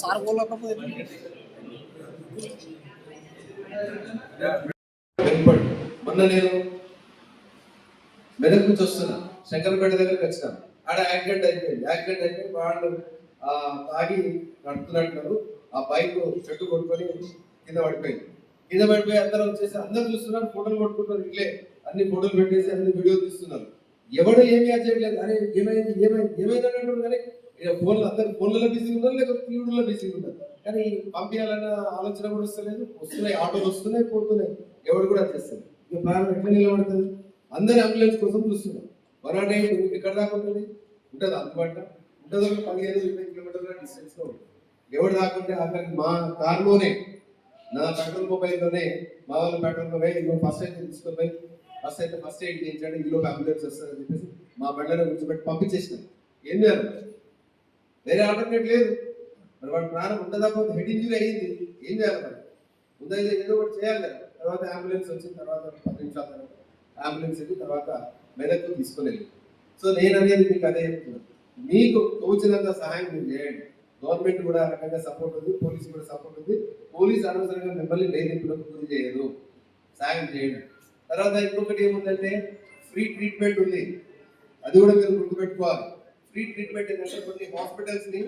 सार बोला था మొన్న నేను మెదక్ నుంచి వస్తున్నా, శంకరపేట దగ్గరికి వచ్చినా. ఆడ యాక్సిడెంట్ అయిపోయి వాళ్ళు తాగి నడుపుతున్నట్టున్నారు. ఆ బైక్ చెట్టు కొట్టుకొని కింద పడిపోయి అందరూ వచ్చేసి అందరూ చూస్తున్నారు, ఫోటోలు కొట్టుకుంటున్నారు. ఇట్లే అన్ని ఫోటోలు పెట్టేసి అన్ని వీడియో తీస్తున్నారు. ఎవడు ఏమి చేయట్లేదు. అరే ఏమైంది అంటారు. కానీ ఫోన్లు అందరు ఫోన్లలో బిజీగా ఉన్నారు, లేకపోతే టీవీలో బిజీగా ఉన్నారు. కానీ పంపించాలన్న ఆలోచన కూడా వస్తున్నాయి. ఆటోలు వస్తున్నాయి, పోతున్నాయి. ఎవడు కూడా చేస్తారు. ఇక ప్రాణం ఎట్లా నిలబడుతుంది? అందరు అంబులెన్స్ కోసం చూస్తున్నారు. 108 ఎక్కడ దాకా ఉంటుంది అందుబాటులో ఉంటుంది. 15-20 కిలోమీటర్ల డిస్టెన్స్ లో ఉంటుంది. ఎవడు దాకుంటే అక్కడికి మా కార్లోనే, నా పెట్రోల్ మొబైల్లోనే మా వాళ్ళు పెట్రోల్ మొబైల్ ఫస్ట్ అయితే తీసుకొని పోయి ఫస్ట్ ఎయిడ్ చేయించండి, ఈలోపు అంబులెన్స్ వస్తుందని చెప్పేసి మా బండ్లను కూర్చోబెట్టి పంపించేసినాం. ఏం చేయాలి? వేరే ఆల్టర్నేట్ లేదు. మరి వాడి ప్రాణం ఉంటుందా? హెడ్ ఇంజురీ అయ్యింది, ఏం చేయాలి? మరి ముందైతే ఏదో ఒకటి చేయాలి కదా. తర్వాత అంబులెన్స్ వచ్చిన తర్వాత 10 నిమిషాల తర్వాత అంబులెన్స్ వెళ్ళి తర్వాత మెదక్కు తీసుకుని. సో నేను అనేది మీకు అదే చెప్తున్నాను, మీకు తోచినంత సహాయం మీరు చేయండి. గవర్నమెంట్ కూడా రకంగా సపోర్ట్ ఉంది, పోలీసు కూడా సపోర్ట్ ఉంది. పోలీసు అనవసరంగా మిమ్మల్ని వేధింపులకు గురి చేయదు, సహాయం చేయండి. తర్వాత ఇంకొకటి ఏముందంటే ఫ్రీ ట్రీట్మెంట్ ఉంది, అది కూడా మీరు గుర్తుపెట్టుకోవాలి. ఫ్రీ ట్రీట్మెంట్ ఏంటంటే కొన్ని హాస్పిటల్స్ ని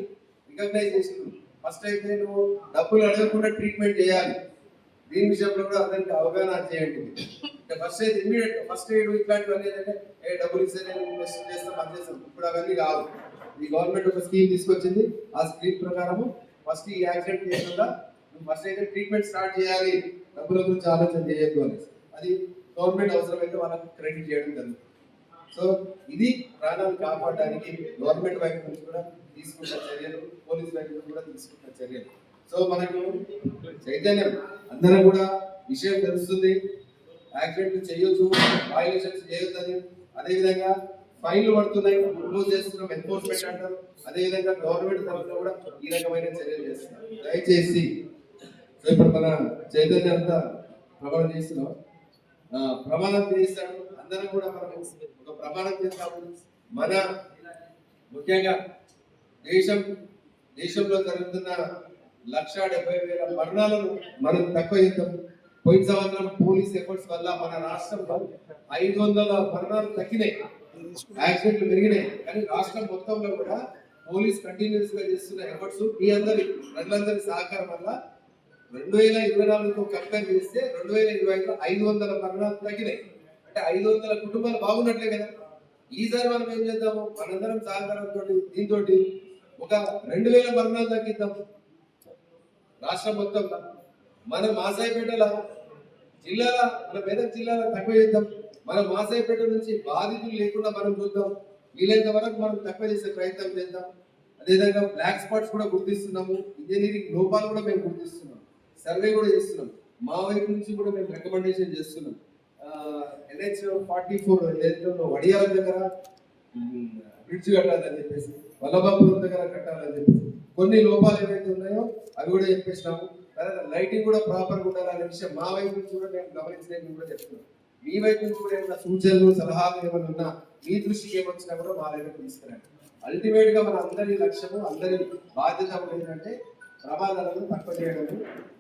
రికగ్నైజ్ చేసింది. ఫస్ట్ అయితే నువ్వు డబ్బులు అడగకుండా ట్రీట్మెంట్ చేయాలి. దీని విషయంలో కూడా అందరికి అవగాహన చేయండి. ఫస్ట్ అయితే ఇమీడియట్ ఫస్ట్ ఎయిడ్ ఇట్లాంటివన్నీ ఏంటంటే డబ్బులు ఇస్తే నేను చేస్తాం, అది చేస్తాం. ఇప్పుడు అవన్నీ కాదు. ఈ గవర్నమెంట్ ఒక స్కీమ్ తీసుకొచ్చింది. ఆ స్కీమ్ ప్రకారము ఫస్ట్ ఈ యాక్సిడెంట్ చేయకుండా ఫస్ట్ అయితే ట్రీట్మెంట్ స్టార్ట్ చేయాలి, డబ్బుల గురించి ఆలోచన చేయొద్దు అని. అది గవర్నమెంట్ అవసరమైతే వాళ్ళకి క్రెడిట్ చేయడం జరుగుతుంది. సో ఇది ప్రాణాలు కాపాడడానికి గవర్నమెంట్ వైపు నుంచి కూడా తీసుకున్న చర్యలు, పోలీస్ వైపు నుంచి కూడా తీసుకున్న చర్యలు. సో మనకు చైతన్యం అందరం కూడా విషయం తెలుస్తుంది, యాక్సిడెంట్లు చేయొచ్చు, వైలేషన్స్ చేయొద్దని. అదేవిధంగా ఫైన్లు పడుతున్నాయి, ఇంపోజ్ చేస్తున్నాం, ఎన్ఫోర్స్మెంట్ అంటారు. అదేవిధంగా గవర్నమెంట్ తరఫున కూడా ఈ రకమైన చర్యలు చేస్తున్నారు. దయచేసి ఇప్పుడు మన చైతన్యం అంతా ప్రమాణం చేస్తున్నాం, ప్రమాణం చేస్తాడు. అందరం కూడా మనం ఒక ప్రమాణం చేస్తాము. మన ముఖ్యంగా దేశంలో జరుగుతున్న 1,70,000 మరణాలను మనం తక్కువ చేద్దాం. పోయిన సంవత్సరం పోలీస్ ఎఫర్ట్స్ వల్ల మన రాష్ట్రంలో 500 మరణాలు తగ్గినాయి, యాక్సిడెంట్లు పెరిగినాయి. కానీ రాష్ట్రం మొత్తంలో కూడా పోలీస్ కంటిన్యూస్ గా చేస్తున్న ఎఫర్ట్స్ మీ ప్రజలందరి సహకారం వల్ల 2024తో కంపేర్ చేస్తే 2025లో 500 మరణాలు తగ్గినాయి. అంటే 500 కుటుంబాలు బాగున్నట్లే కదా. ఈసారి మనం ఏం చేద్దాము, మనందరం సహకారంతో దీంతో ఒక 2000 మరణాలు తగ్గిద్దాం రాష్ట్రం మొత్తంలో. మన మాసాయిపేటల జిల్లాల, మన మెదక్ జిల్లాలో తక్కువ చేద్దాం. మన మాసాయిపేట నుంచి బాధితులు లేకుండా మనం చూద్దాం. వీలైనంత వరకు మనం తక్కువ చేసే ప్రయత్నం చేద్దాం. అదేవిధంగా బ్లాక్ స్పాట్స్ కూడా గుర్తిస్తున్నాము, ఇంజనీరింగ్ లోపాలు కూడా మేము గుర్తిస్తున్నాం, సర్వే కూడా చేస్తున్నాం. మా వైపు నుంచి కూడా మేము రికమెండేషన్ చేస్తున్నాం. NH-44 వడియాల దగ్గర బ్రిడ్జ్ కట్టాలని చెప్పేసి, వల్లభాపురం దగ్గర కట్టాలని చెప్పేసి కొన్ని లోపాలు ఏవైతే ఉన్నాయో అవి కూడా చెప్పేసినాము. లైటింగ్ కూడా ప్రాపర్గా ఉండాలనే విషయం మా వైపు నుంచి కూడా మేము గమనించలేని కూడా చెప్తున్నాం. మీ వైపు నుంచి కూడా ఏమైనా సూచనలు, సలహాలు ఏమైనా ఉన్నా, మీ దృష్టికి ఏమొచ్చినా కూడా మా దగ్గర తీసుకురండి. అల్టిమేట్ గా మన అందరి లక్ష్యము, అందరి బాధ్యత ఏంటంటే ప్రమాదాలను తక్కువ చేయడము.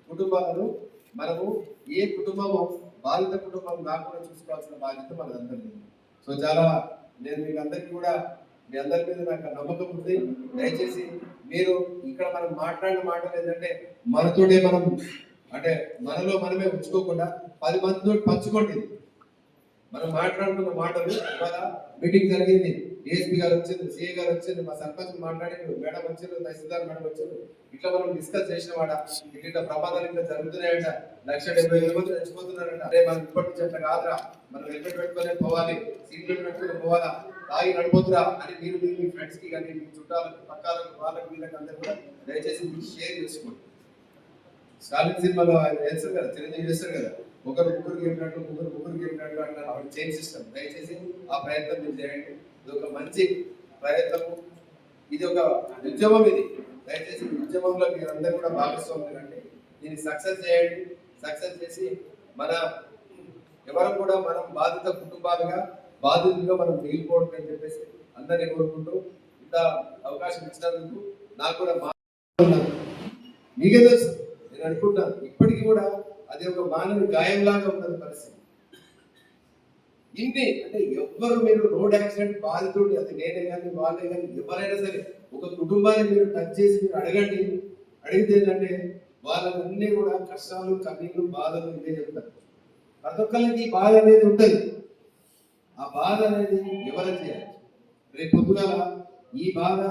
కుటుంబాలను మనము ఏ కుటుంబము బాధిత కుటుంబం కాకుండా చూసుకోవాల్సిన బాధ్యత మనదందరికీ. సో చాలా నేను మీకు అందరికీ కూడా మీ అందరి మీద నాకు నమ్మకం ఉంది. దయచేసి మీరు ఇక్కడ మనం మాట్లాడిన మాటలు ఏంటంటే మనతోటే మనం అంటే మనలో మనమే ఉంచుకోకుండా 10 మందితో పంచుకోండి. మనం మాట్లాడుకున్న మాటలు ఇవాళ మీటింగ్ జరిగింది, డిఎస్పీ గారు వచ్చింది, సిఏ గారు వచ్చింది, మా సర్పంచ్ మాట్లాడింది, మేడం వచ్చింది, తహసీల్దార్ మేడం వచ్చింది. ఇట్లా మనం డిస్కస్ చేసిన వాడ ఇట్లా ప్రమాదాలు ఇట్లా జరుగుతున్నాయంట, 1,70,000 మంది చచ్చిపోతున్నారంట. అదే మనం ఇప్పటి నుంచి అట్లా కాదురా, మనం హెల్మెట్ పెట్టుకునే పోవాలి, సీట్ బెల్ట్ పెట్టుకుని పోవాలా, తాగి నడిపోతురా అని మీరు మీ ఫ్రెండ్స్ కి కానీ మీ చుట్టాలకు, పక్కాలకు, వాళ్ళకి, వీళ్ళకి అందరూ కూడా దయచేసి మీరు షేర్ చేసుకోండి. స్టాలిన్ సినిమాలో ఆయన చేస్తారు కదా, చిరంజీవి చేస్తారు కదా, ఒకరు ముగ్గురు చెప్పినట్టు అంటారు. Chain system. దయచేసి ఆ ప్రయత్నం మీరు చేయండి. ఇది ఒక మంచి ప్రయత్నము, ఇది ఒక ఉద్యమం. ఇది దయచేసి ఉద్యమంలో మీరందరూ కూడా భాగస్వాములు అండి. దీన్ని సక్సెస్ చేయండి. సక్సెస్ చేసి మన ఎవరు కూడా మనం బాధిత కుటుంబాలుగా, బాధితులుగా మనం మిగిలిపోవడం అని చెప్పేసి అందరినీ కోరుకుంటూ ఇంత అవకాశం ఇచ్చినందుకు నాకు కూడా మీకే తెలుసు. నేను అనుకుంటాను ఇప్పటికీ కూడా అది ఒక మానవ గాయంలాగా ఉన్నది పరిస్థితి. ఇన్ని అంటే ఎవ్వరు మీరు రోడ్ యాక్సిడెంట్ బాధితుడు, అది నేనే కానీ వాళ్ళే కానీ ఎవరైనా సరే ఒక కుటుంబాన్ని మీరు టచ్ చేసి మీరు అడిగితే ఏంటంటే వాళ్ళన్నీ కూడా కష్టాలు కన్నీళ్ళు బాధలు ఇవే చెప్తారు. ప్రతి ఒక్కరికి బాధ అనేది ఉంటుంది. ఆ బాధ అనేది ఎవరైనా చేయాలి. రేపు పొద్దుగాల ఈ బాధ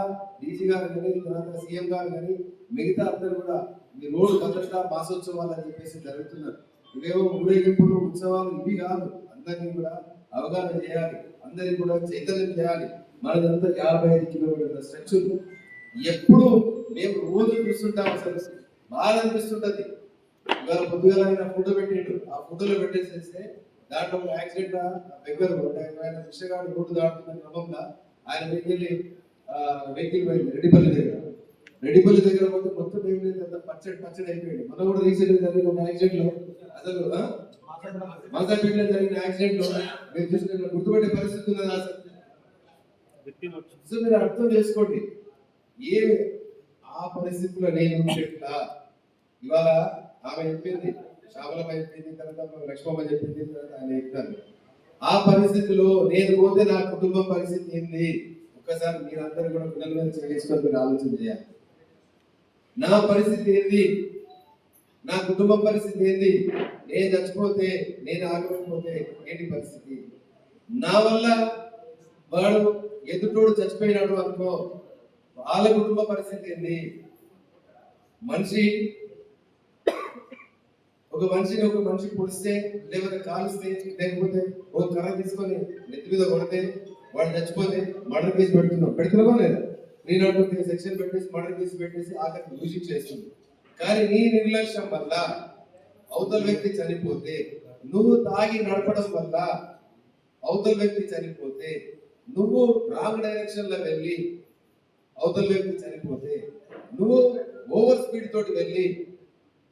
డీజీ గారు కానీ తర్వాత సీఎం గారు కానీ మిగతా అందరూ కూడా ఈ రోడ్డు భద్రత మాసోత్సవాలు అని చెప్పేసి జరుగుతున్నారు. ఇవేవో ఊరేగింపులు ఉత్సవాలు ఇవి కాదు. అందరినీ కూడా అవగాహన చేయాలి, అందరినీ కూడా చైతన్యం చేయాలి. మనదంతా 55 కిలోమీటర్ల స్ట్రెచ్చులు ఎప్పుడు మేము రోజు చూస్తుంటాం. అసలు బాధ అనిపిస్తుంటది. ఇవాళ పొద్దుగాల ఆయన ఫోటో పెట్టిండు, ఆ ఫోటోలో పెట్టేసేస్తే దాంట్లో ఒక యాక్సిడెంట్ దగ్గర ఆయన విషయగాడు రోడ్డు దాటుతున్న క్రమంలో ఆయన వెహికల్ పోయింది రెడ్డిపల్లి దగ్గర పోతే మొత్తం ఏం లేదు, అంత పచ్చడి అయిపోయింది. మనం కూడా రీసెంట్ జరిగిన ఒక యాక్సిడెంట్ లో అసలు మాసాపేటలో జరిగిన యాక్సిడెంట్ లో మీరు చూసిన గుర్తుపట్టే పరిస్థితి ఉన్నది. అసలు మీరు అర్థం చేసుకోండి ఏమి ఆ పరిస్థితిలో నేను చెప్తా. ఇవాళ ఆమె చెప్పింది, శ్యామలమ్మ చెప్పింది, తర్వాత లక్ష్మమ్మ చెప్పింది, తర్వాత ఆయన చెప్తారు. ఆ పరిస్థితిలో నేను పోతే నా కుటుంబం పరిస్థితి ఏంది? ఒక్కసారి మీరందరూ కూడా పిల్లల మీద చేసుకొని మీరు ఆలోచన చేయాలి. నా పరిస్థితి ఏంది? నా కుటుంబం పరిస్థితి ఏంది? నేను చచ్చిపోతే, నేను ఆగకపోతే ఏంటి పరిస్థితి? నా వల్ల వాడు ఎదుటోడు చచ్చిపోయినాడు అనుకో, వాళ్ళ కుటుంబ పరిస్థితి ఏంది? ఒక మనిషి పొడిస్తే, లేకపోతే కాలుస్తే, లేకపోతే ఒక కర్ర తీసుకొని నెత్తి మీద కొడితే వాడు చచ్చిపోతే మర్డర్ కేసు పెడుతున్నావా లేదా? 302 సెక్షన్ పెట్టేసి మర్డర్ కేసు పెట్టేసి ఆఖరికి మ్యూజిక్ చేస్తుంది. కానీ నీ నిర్లక్ష్యం వల్ల అవతల వ్యక్తి చనిపోతే, నువ్వు తాగి నడపడం వల్ల అవతల వ్యక్తి చనిపోతే, నువ్వు రాంగ్ డైరెక్షన్ లో వెళ్ళి అవతల వ్యక్తి చనిపోతే, నువ్వు ఓవర్ స్పీడ్ తోటి వెళ్ళి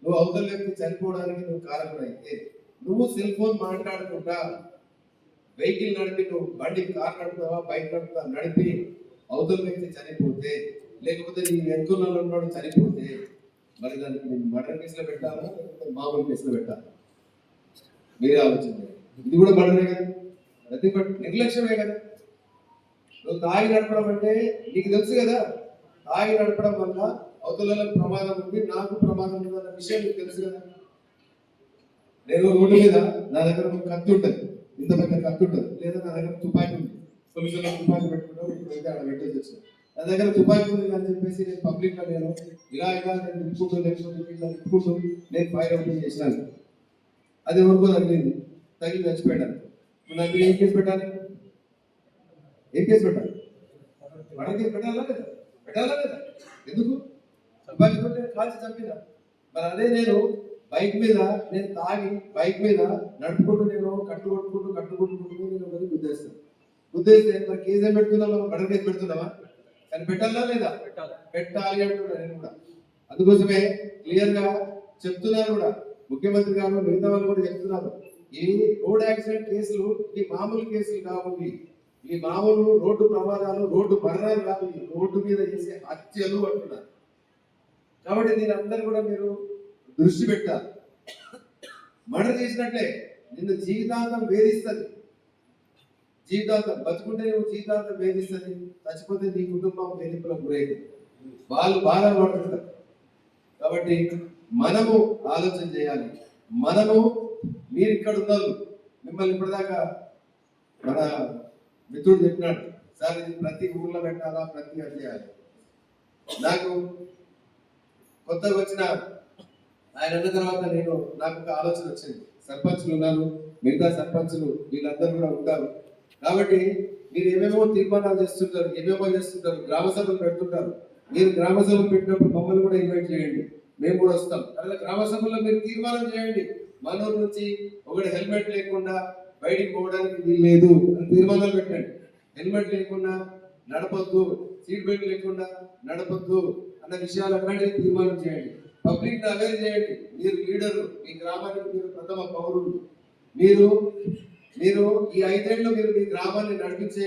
నువ్వు అవతల వ్యక్తి చనిపోవడానికి నువ్వు కారణమైతే, నువ్వు సెల్ ఫోన్ మాట్లాడుకుంటా వెహికల్ నడిపి నువ్వు బండి కార్ నడుపుతావా బైక్ నడుపుతా నడిపి అవతల వ్యక్తి చనిపోతే, లేకపోతే నీ వెనుకల్లో ఉన్నాడు చనిపోతే, మరి దానికి నేను మర్డర్ కేసులో పెట్టాలా లేకపోతే మామూలు కేసులో పెట్టాలా? మీరే ఆలోచించండి. ఇది కూడా మర్డరే కదా, ప్రతి నిర్లక్ష్యమే కదా. నువ్వు తాగి నడపడం అంటే నీకు తెలుసు కదా, తాగి నడపడం వల్ల అవతలకు ప్రమాదం ఉంది, నాకు ప్రమాదం ఉంది అన్న విషయం మీకు తెలుసు కదా. నేను రోడ్డు మీద నా దగ్గర ఒక కత్తి ఉంటుంది, ఇంత పెద్ద కత్తి ఉంటుంది, లేదా నా దగ్గర తుపాకీ ఉంది, సొల్యూషన్ తుపాకీ పెట్టుకుంటాం, ఇప్పుడైతే అక్కడ పెట్టేసి వచ్చాను. నా దగ్గర తుపాకీ ఉంది అని చెప్పేసి నేను పబ్లిక్ గా నేను ఇలా నేను నింపుకుంటూ నింపుకుంటూ నేను ఫైర్ ఓపెన్ చేసినాను. అది ఎవరికో తగిలి చచ్చిపోయాను. నాకు ఏం కేసు పెట్టాలి? మర్డర్ కేసు పెట్టాలా లేదా? ఎందుకు? తుపాకీ కాల్చి చంపినా. మరి అదే నేను బైక్ మీద నేను తాగి బైక్ మీద నడుపుకుంటూ నేను కట్టుకుంటూ నేను ఒకరి గుద్దేస్తే మరి కేసు ఏం పెడుతున్నావా? Murder case పెడుతున్నావా? కానీ పెట్టాలా లేదా? పెట్టాలి అంటున్నా నేను కూడా. అందుకోసమే క్లియర్ గా చెప్తున్నారు కూడా, ముఖ్యమంత్రి గారు మిగతా వాళ్ళు కూడా చెప్తున్నారు, ఈ రోడ్ యాక్సిడెంట్ కేసులు ఈ మామూలు కేసులు కావు, ఈ మామూలు రోడ్డు ప్రమాదాలు, రోడ్డు మరణాలు కాదు, రోడ్డు మీద చేసే హత్యలు అంటున్నారు. కాబట్టి దీని అందరూ కూడా మీరు దృష్టి పెట్టాలి. మర్డర్ చేసినట్లే నిన్ను జీవితాంతం వేధిస్తుంది. జీవితాంతం బతుకుంటే నువ్వు జీవితాంతం వేధిస్తుంది, చచ్చిపోతే నీ కుటుంబం వేధింపులకు గురైంది, వాళ్ళు బాధలు పడుతుంటారు. కాబట్టి మనము ఆలోచన చేయాలి. మీరు ఇక్కడ ఉన్నారు, మిమ్మల్ని ఇప్పటిదాకా మన మిత్రుడు చెప్పినాడు, సార్ ఇది ప్రతి ఊర్లో పెట్టాలా, ప్రతి అది చేయాలి. నాకు కొత్తగా వచ్చిన ఆయన అన్న తర్వాత నాకు ఒక ఆలోచన వచ్చింది. సర్పంచులు ఉన్నారు, మిగతా సర్పంచులు వీళ్ళందరూ కూడా ఉంటారు. కాబట్టి మీరు ఏమేమో తీర్మానాలు చేస్తుంటారు, గ్రామ సభలు పెడుతుంటారు. మీరు గ్రామ సభలు పెట్టినప్పుడు మమ్మల్ని కూడా ఇన్వైట్ చేయండి, మేము కూడా వస్తాం. అలా గ్రామ సభల్లో మీరు తీర్మానం చేయండి, మనూరు నుంచి ఒకటి హెల్మెట్ లేకుండా బయటికి పోవడానికి వీల్లేదు అని తీర్మానాలు పెట్టండి. హెల్మెట్ లేకుండా నడపొద్దు, సీట్ బెల్ట్ లేకుండా నడపొద్దు అన్న విషయాలు అట్లాంటివి తీర్మానం చేయండి. పబ్లిక్ అవేర్ చేయండి. మీరు లీడర్లు, మీ గ్రామానికి మీరు ప్రథమ పౌరులు. మీరు ఈ 5 ఏళ్ళు మీరు మీ గ్రామాన్ని నడిపించే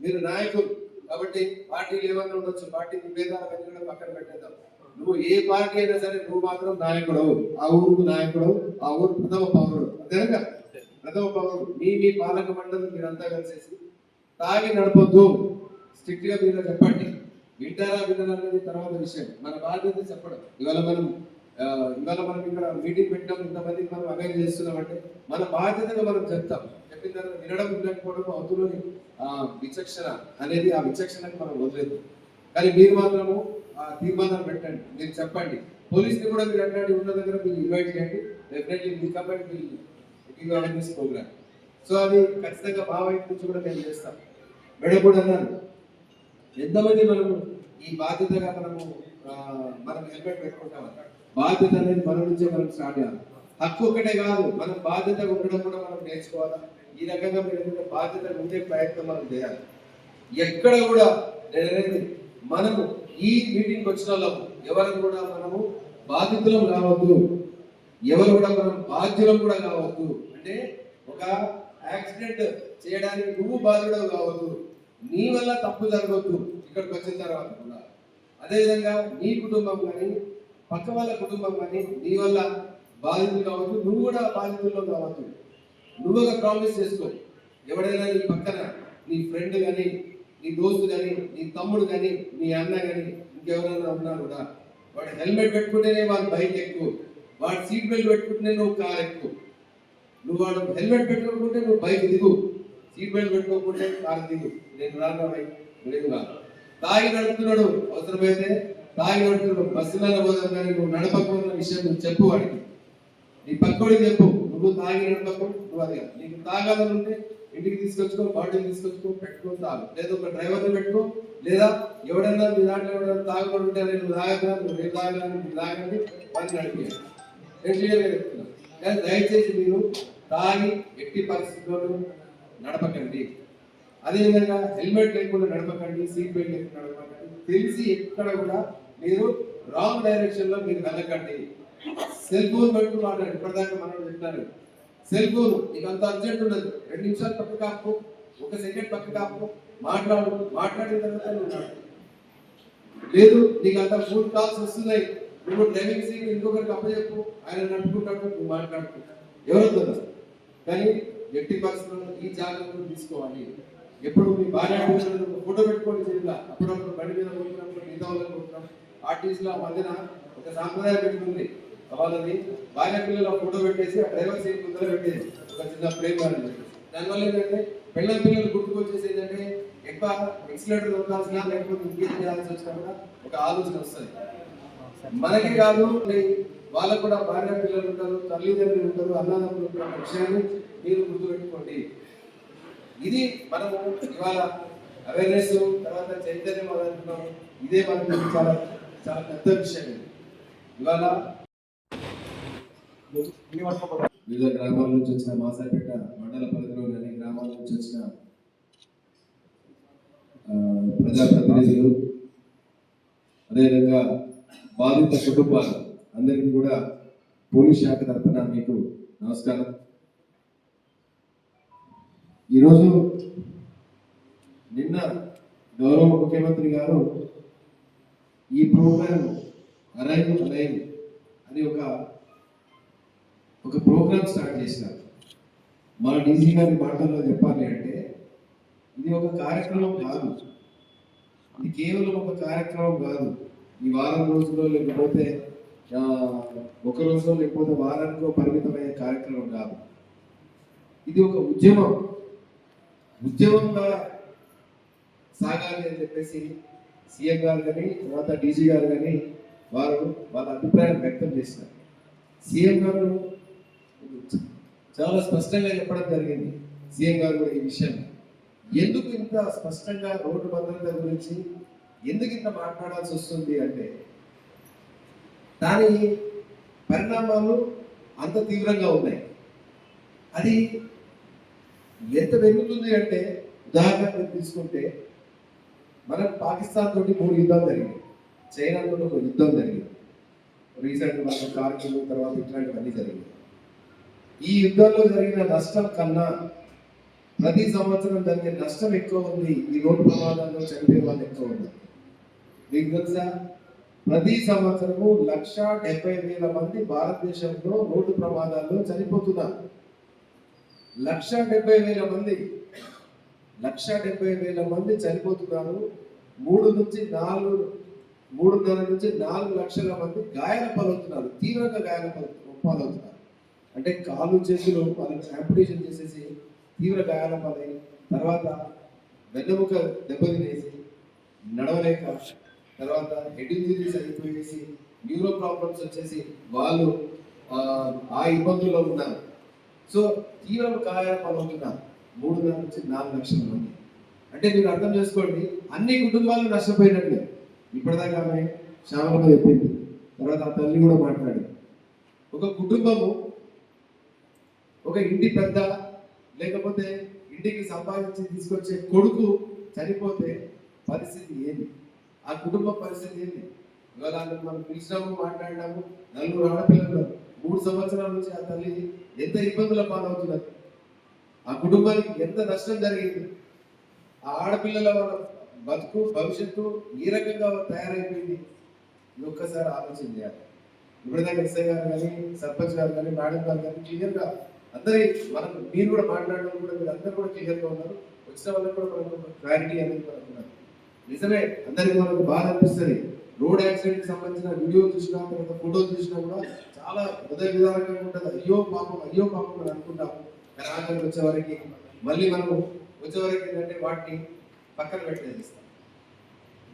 మీరు నాయకులు. కాబట్టి పార్టీలు ఏమన్నా ఉండొచ్చు, పార్టీ విభేదాలన్నీ కూడా పక్కన పెట్టేద్దాం. నువ్వు ఏ పార్టీ అయినా సరే నువ్వు మాత్రం నాయకుడవు, ఆ ఊరుకు నాయకుడవు, ఆ ఊరు ప్రథమ పౌరుడు, అంతేనా? ప్రథమ పౌరుడు. మీ పాలక మండలి మీరంతా కలిసేసి తాగి నడపొద్దు, స్ట్రిక్ట్ గా మీరు చెప్పండి. వింటారా వినరా అనేది తర్వాత విషయం. మన బాధ్యత చెప్పడం. ఇవాళ మనం ఇక్కడ మీటింగ్ పెట్టాం, ఇంతమందికి మనం అవేర్ చేస్తున్నామంటే మన బాధ్యతగా మనం చెప్తాం. చెప్పిన తర్వాత వినడం వినకపోవడం అవతలని విచక్షణ అనేది, ఆ విచక్షణకి మనం వదిలేదు. కానీ మీరు మాత్రము ఆ తీర్మానం పెట్టండి, మీరు చెప్పండి. పోలీస్ని కూడా మీరు అట్లాంటి ఉన్న దగ్గర మీరు ఇన్వైట్ చేయండి. డెఫినెట్లీ మీ company give awareness programme. So అది ఖచ్చితంగా మా వైపు నుంచి కూడా మేము చేస్తాం. మేడం కూడా అన్నారు, ఎంతమంది మనము ఈ బాధ్యతగా మనం హెల్మెట్ పెట్టుకుంటాం. బాధ్యత అనేది మన నుంచే మనం స్టార్ట్ చేయాలి. హక్కు ఒకటే కాదు, మనం బాధ్యతగా ఉండడం కూడా మనం నేర్చుకోవాలి. ఈ రకంగా మీరు బాధ్యత ఉండే ప్రయత్నం మనం చేయాలి. ఎక్కడ కూడా నేననేది, మనము ఈ మీటింగ్కి వచ్చిన వాళ్ళము ఎవరు కూడా మనము బాధితులం కావద్దు, ఎవరు కూడా మనం బాధ్యులం కూడా కావద్దు. అంటే ఒక యాక్సిడెంట్ చేయడానికి నువ్వు బాధ్యుడవు కావద్దు, నీ వల్ల తప్పు జరగవద్దు ఇక్కడికి వచ్చిన తర్వాత కూడా. అదేవిధంగా నీ కుటుంబం కానీ పక్క వాళ్ళ కుటుంబం కానీ నీ వల్ల బాధితులు కావచ్చు, నువ్వు కూడా బాధితుల్లో కావచ్చు. నువ్వు ఒక ప్రామిస్ చేసుకో, ఎవడైనా నీ పక్కన నీ ఫ్రెండ్ కానీ, నీ దోస్తు కానీ, నీ తమ్ముడు కానీ, నీ అన్న కానీ ఇంకెవరైనా ఉన్నా కూడా, వాడు హెల్మెట్ పెట్టుకుంటేనే వాడు బైక్ ఎక్కువ, వాడు సీట్ బెల్ట్ పెట్టుకుంటేనే నువ్వు కార్ ఎక్కువ. నువ్వు వాడు హెల్మెట్ పెట్టుకోకుంటే నువ్వు బైక్ దిగు, సీట్ బెల్ట్ పెట్టుకోకుంటే కారు దిగు. నేను రాను బైక్ లేదు కాదు. తాగి నడుపుతున్నాడు, అవసరమైతే తాగి నడుపుతున్నాడు, బస్సులలో పోదాం కానీ నువ్వు నడపకున్న విషయం నువ్వు చెప్పు వాడికి, నీ పక్కోడికి చెప్పు. నువ్వు తాగి నడపకు, నువ్వు అది కాదు. నీకు తాగాలని ఉంటే ఇంటికి తీసుకొచ్చుకో, బాటిల్ తీసుకొచ్చుకో, పెట్టుకొని తాగు. లేదా ఒక డ్రైవర్ని పెట్టుకో, లేదా ఎవడన్నా మీ దాంట్లో ఎవడన్నా తాగుబడి ఉంటే నువ్వు తాగదా, నువ్వు రేపు తాగదా, నువ్వు తాగండి, పని నడిపేయాలి. నేను క్లియర్గా చెప్తున్నాను. కానీ దయచేసి మీరు తాగి ఎట్టి పరిస్థితుల్లో నడపకండి. అదేవిధంగా హెల్మెట్ లేకుండా నడపకండి, సీట్ బెల్ట్ లేకుండా నడపకండి. తెలిసి ఎక్కడ కూడా మీరు రాంగ్ డైరెక్షన్ లో మీరు వెళ్ళకండి. సెల్ ఫోన్ పెట్టుకుని మాట్లాడు. ఇప్పటిదాకా మనం చెప్తారు, సెల్ ఫోన్ నీకు అంత అర్జెంట్ ఉండదు, 2 నిమిషాలు పక్క కాపు, 1 సెకండ్ పక్క కాపు, మాట్లాడిన తర్వాత నువ్వు లేదు నీకు అంత ఫోన్ కాల్స్ వస్తున్నాయి, నువ్వు డ్రైవింగ్ సీట్ ఇంకొకరికి అప్పచెప్పు, ఆయన నడుపుకుంటాడు, నువ్వు మాట్లాడుకో, ఎవరొద్దు. కానీ ఎట్టి పరిస్థితుల్లో ఈ జాగ్రత్తలు తీసుకోవాలి. ఎప్పుడు మీ భార్య ఫోటో పెట్టుకోండి చేయాల. అప్పుడప్పుడు బండి మీద పోతున్నప్పుడు మిగతా వాళ్ళని పోతున్నాం. ఆర్టీసీలో మధ్యన ఒక సాంప్రదాయం పెట్టుకుంది, వాళ్ళని భార్య పిల్లల ఫోటో పెట్టేసి ఆ డ్రైవర్ సీట్ ముందర పెట్టేసి ఒక చిన్న ఫ్రేమ్ కానీ. దానివల్ల ఏంటంటే పిల్లలు గుర్తుకొచ్చేసి ఏంటంటే ఎక్కువ ఎక్సిలేటర్ దొరకాల్సిన, లేకపోతే ఇంకేం చేయాల్సి వచ్చినా కూడా ఒక ఆలోచన వస్తుంది. మనకి కాదు, వాళ్ళకు కూడా భార్య పిల్లలు ఉంటారు, తల్లిదండ్రులు ఉంటారు, అన్నదమ్ములు ఉంటారు. అన్న విషయాన్ని మీరు గుర్తుపెట్టుకోండి. ఇది మనము ఇవాళ అవేర్నెస్ తర్వాత చైతన్యం అనుకుంటున్నాం. ఇదే మనకి చాలా చాలా పెద్ద విషయం. ఇవాళ వివిధ గ్రామాల నుంచి వచ్చిన, మాసాపేట మండల పరిధిలోని అన్ని గ్రామాల నుంచి వచ్చిన ప్రజాప్రతినిధులు, అదేవిధంగా బాధిత కుటుంబాలు అందరికీ కూడా పోలీస్ శాఖ తరఫున మీకు నమస్కారం. ఈరోజు నిన్న గౌరవ ముఖ్యమంత్రి గారు ఈ ప్రోగ్రామ్ అరైవ్ అని ఒక ప్రోగ్రామ్ స్టార్ట్ చేసినారు. మన డీజీ గారి మాటల్లో చెప్పాలి అంటే ఇది ఒక కార్యక్రమం కాదు, ఇది కేవలం ఒక కార్యక్రమం కాదు. ఈ వారం రోజుల్లో లేకపోతే ఒక రోజులో లేకపోతే వారానికో పరిమితమయ్యే కార్యక్రమం కాదు. ఇది ఒక ఉద్యమంగా సాగాలి అని చెప్పేసి సీఎం గారు కానీ తర్వాత డీజీ గారు కానీ వాళ్ళ అభిప్రాయం వ్యక్తం చేసినారు. సీఎం గారు చాలా స్పష్టంగా చెప్పడం జరిగింది. సీఎం గారు కూడా ఈ విషయం ఎందుకు ఇంత స్పష్టంగా రోడ్డు భద్రత గురించి ఎందుకు ఇంత మాట్లాడాల్సి వస్తుంది అంటే దాని పరిణామాలు అంత తీవ్రంగా ఉన్నాయి. అది ఎంత పెరుగుతుంది అంటే ఉదాహరణకు తీసుకుంటే మనం పాకిస్తాన్ తోటి 3 యుద్ధాలు జరిగింది, చైనా తోటి ఒక యుద్ధం జరిగింది, రీసెంట్ మనకు కార్గిల్ తర్వాత ఇట్లాంటివన్నీ జరిగింది. ఈ యుద్ధంలో జరిగిన నష్టం కన్నా ప్రతి సంవత్సరం జరిగే నష్టం ఎక్కువ ఉంది. ఈ రోడ్డు ప్రమాదాల్లో చనిపోయే వాళ్ళు ఎక్కువ ఉంది. మీకు తెలుసా, ప్రతి సంవత్సరము 1,70,000 మంది భారతదేశంలో రోడ్డు ప్రమాదాల్లో చనిపోతున్నారు. 1,70,000 మంది 1,70,000 మంది చనిపోతున్నారు. 3.5 నుంచి 4 లక్షల మంది గాయాల పాలవుతున్నారు, తీవ్రంగా గాయాల పాలవుతున్నారు. అంటే కాళ్ళు చేతులు వాళ్ళకి యాంపిటేషన్ చేసేసి తీవ్ర గాయాల పాలై, తర్వాత వెన్నెముక దెబ్బతినేసి నడవలేక, తర్వాత హెడ్ ఇంజరీస్ అయిపోయేసి న్యూరో ప్రాబ్లమ్స్ వచ్చేసి వాళ్ళు ఆ ఇబ్బందుల్లో ఉన్నారు. సో తీవ్ర గాయాల పాలవుతున్నారు 3.5 నుంచి 4 లక్షల మంది. అంటే మీరు అర్థం చేసుకోండి, అన్ని కుటుంబాలు నష్టపోయినట్లే. ఇప్పటిదాకా ఆమె శ్యామలమ్మ చెప్పింది, తర్వాత ఆ తల్లి కూడా మాట్లాడింది. ఒక కుటుంబము, ఒక ఇంటి పెద్ద, లేకపోతే ఇంటికి సంపాదించి తీసుకొచ్చే కొడుకు చనిపోతే పరిస్థితి ఏంది? ఆ కుటుంబ పరిస్థితి ఏంది? ఇవాళ మనం పిలిచినాము, మాట్లాడినాము, 4 ఆడపిల్లలు, 3 సంవత్సరాల నుంచి ఆ తల్లి ఎంత ఇబ్బందుల పాలవుతున్నారు, ఆ కుటుంబానికి ఎంత నష్టం జరిగింది, ఆ ఆడపిల్లల వాళ్ళ బతుకు భవిష్యత్తు ఏ రకంగా తయారైపోయింది, ఇది ఒక్కసారి ఆలోచన చేయాలి. ఇప్పటిదాకా ఎస్ఐ గారు కానీ, సర్పంచ్ గారు కానీ, మేడం గారు కానీ క్లియర్గా అందరి మనకు మీరు కూడా మాట్లాడడం కూడా మీరు అందరూ కూడా క్లియర్గా ఉన్నారు. వచ్చిన వాళ్ళకి కూడా మనకు క్లారిటీ అనేది మనకు ఉన్నారు. నిజమే, అందరికీ మనకు బాధ అనిపిస్తుంది. రోడ్ యాక్సిడెంట్కి సంబంధించిన వీడియో చూసినా, తర్వాత ఫోటో చూసినా కూడా చాలా హృదయ విధానంగా ఉంటుంది. అయ్యో పాపం అని అనుకుంటాం. కానీ ఆఖరికి వచ్చేవరకు మళ్ళీ మనము వచ్చేవరకు ఏంటంటే వాటిని పక్కన పెట్టేసిస్తాం.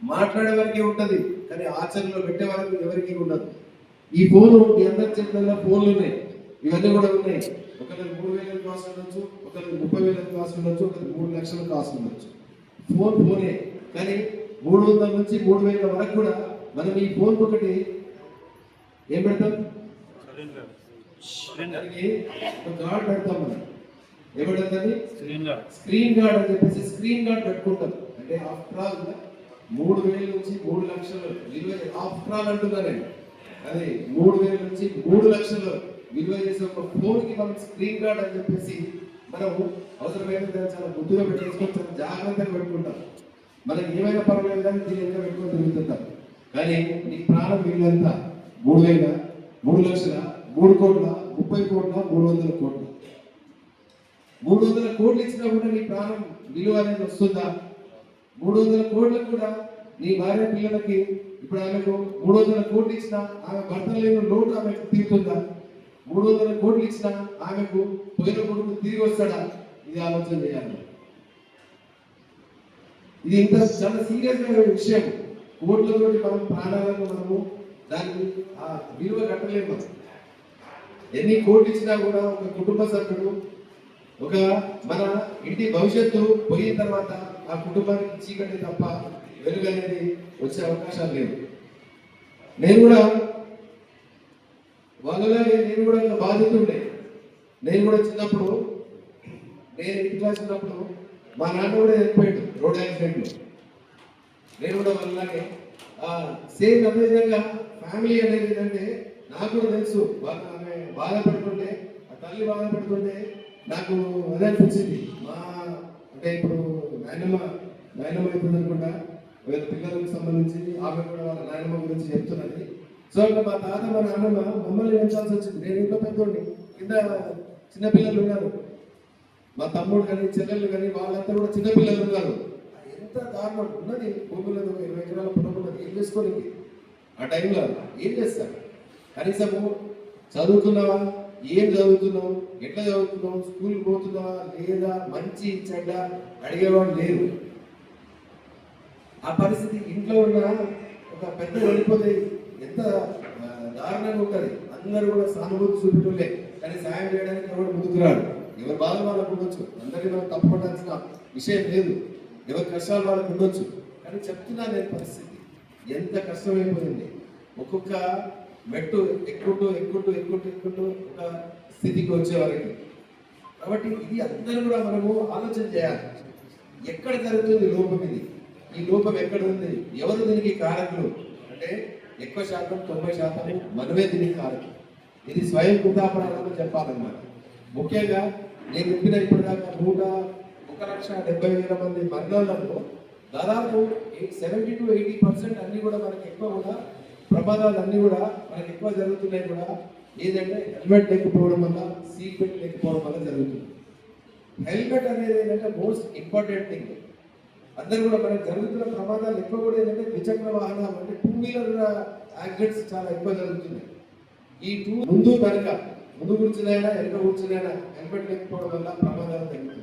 మాట్లాడే వరకే ఉంటుంది, కానీ ఆచరణలో పెట్టే వరకు ఎవరికి ఉండదు. ఈ ఫోను మీ అందరి చేతుల్లో ఫోన్లు ఉన్నాయి, ఇవన్నీ కూడా ఉన్నాయి. ఒకరికి 3,000 కాస్ట్ ఉండొచ్చు, ఒకరికి 30,000 కాస్ట్ ఉండొచ్చు, ఒకరికి 3 లక్షలు కాస్ట్ ఉండొచ్చు. ఫోనే, కానీ 300 నుంచి 3,000 వరకు కూడా మనం ఈ ఫోన్ ఒకటి ఏం పెడతాం, ఒక గార్డ్ పెడతాం. మనం ఏమంటుంది, స్క్రీన్ గార్డ్ అని చెప్పేసి స్క్రీన్ గార్డ్ పెట్టుకుంటాం. అంటే ఆఫ్టర్ ఆల్ 3,000 నుంచి 3 లక్షలు విలువ, ఆఫ్టర్ ఆల్ అంటున్నారండి, అది 3,000 నుంచి 3 లక్షలు విలువ చేసే ఒక ఫోన్ కి మనం స్క్రీన్ గార్డ్ అని చెప్పేసి మనం అవసరమైన చాలా బుద్ధిగా పెట్టేసుకొని చాలా జాగ్రత్తగా పెట్టుకుంటాం. మనకి ఏమైనా పర్వాలేదు కానీ దీని ఎంత పెట్టుకొని తిరుగుతుంటాం. కానీ నీ ప్రాణం విలువ 3,000, 3 లక్షల, 3 కోట్ల, 30 కోట్ల, 300 కోట్ల. 300 కోట్లు ఇచ్చినా కూడా నీ ప్రాణం విలువ అనేది వస్తుందా? 300 కోట్లకు కూడా నీ భార్య పిల్లలకి, ఇప్పుడు ఆమెకు 300 కోట్లు ఇచ్చినా ఆమె భర్త లేని లోటు ఆమెకు తీరుతుందా? 300 కోట్లు ఇచ్చినా ఆమెకు పోయిన కొడుకు తిరిగి వస్తాడా? ఇది ఆలోచన చేయాలి. ఇది ఇంత చాలా సీరియస్ విషయం. కోట్లతోటి మనం ప్రాణాలను మనము దానికి ఆ విలువ కట్టలేము. ఎన్ని కోట్లు ఇచ్చినా కూడా ఒక కుటుంబ సభ్యుడు, ఒక మన ఇంటి భవిష్యత్తు పోయిన తర్వాత ఆ కుటుంబానికి చీకటి తప్ప వెలుగు అనేది వచ్చే అవకాశాలు లేవు. నేను కూడా వాళ్ళలాగే నేను కూడా బాధితుండే. నేను కూడా చిన్నప్పుడు, నేను 8th క్లాస్ ఉన్నప్పుడు మా నాన్న కూడా చనిపోయాడు రోడ్ యాక్సిడెంట్లో. నేను కూడా వాళ్ళలాగే సేమ్ అదే విధంగా ఫ్యామిలీ అనేది ఏంటంటే నాకు కూడా తెలుసు. ఆమె బాధపడుతుంటే, ఆ తల్లి బాధపడుతుంటే నాకు అదే అనిపించింది. అంటే ఇప్పుడు నాయనమ్మ అవుతుంది అనుకుంటా, వీళ్ళ పిల్లలకు సంబంధించి ఆమె కూడా వాళ్ళ నాయనమ్మ గురించి చెప్తున్నది. సో అంటే మా తాత మా నాన్నమ్మ మమ్మల్ని పెంచాల్సి వచ్చింది. నేను ఇంట్లో పెద్దోడిని, కింద చిన్నపిల్లలు ఉన్నారు. మా తమ్ముడు కానీ చెల్లెళ్ళు కానీ వాళ్ళంతా కూడా చిన్నపిల్లలు ఉన్నారు. ఎంత దారుణం ఉన్నది. భూమిలో 20 ఎకరాల పొలం ఉన్నది. ఏం చేసుకోలేదు ఆ టైంలో? ఏం చేస్తారు? కనీసము చదువుతున్నావా, ఏం చదువుతున్నావు, ఎట్లా చదువుతున్నావు, స్కూల్కి పోతున్నావా లేదా, మంచి చెడ్డ అడిగేవాడు లేరు. ఆ పరిస్థితి ఇంట్లో ఉన్న ఒక పెద్ద వెళ్ళిపోతే ఎంత దారుణంగా ఉంటుంది. అందరూ కూడా సానుభూతి చూపెట్టులే, కానీ సాయం చేయడానికి ఎవరు ముందుకు రాడు. ఎవరి బాధలు వాళ్ళకు ఉండొచ్చు, అందరికీ మనం తప్పపడాల్సిన విషయం లేదు. ఎవరి కష్టాలు వాళ్ళకు ఉండొచ్చు, కానీ చెప్తున్నా నేను పరిస్థితి ఎంత కష్టమైపోయింది. ఒక్కొక్క మెట్టు ఎక్కుంటూ ఒక స్థితికి వచ్చేవారికి. కాబట్టి ఇది అందరూ కూడా మనము ఆలోచన చేయాలి. ఎక్కడ జరుగుతుంది లోపం? ఇది ఈ లోపం ఎక్కడ ఉంది? ఎవరు దీనికి కారకులు అంటే ఎక్కువ శాతం 90% మనమే దీనికి కారకులు. ఇది స్వయం కృతాపరాధం చెప్పాలన్నమాట. ముఖ్యంగా నేను చెప్పిన ఇప్పటిదాకా 1,70,000 మంది మరణాలలో దాదాపు 70 to 80% అన్ని కూడా మనకి ఎక్కువ కూడా ప్రమాదాలు అన్నీ కూడా మనకి ఎక్కువ జరుగుతున్నాయి కూడా ఏదంటే హెల్మెట్ లేకపోవడం వల్ల, సీట్ బెల్ట్ లేకపోవడం వల్ల జరుగుతుంది. హెల్మెట్ అనేది ఏంటంటే మోస్ట్ ఇంపార్టెంట్ థింగ్. అందరూ కూడా మనకి జరుగుతున్న ప్రమాదాలు ఎక్కువ కూడా ఏంటంటే ద్విచక్ర వాహనాలు అంటే 2 వీలర్ యాక్సిడెంట్స్ చాలా ఎక్కువ జరుగుతున్నాయి. ఈ ముందు కనుక ముందు కూర్చునైనా వెనక కూర్చునైనా హెల్మెట్ లేకపోవడం వల్ల ప్రమాదాలు తగ్గుతుంది.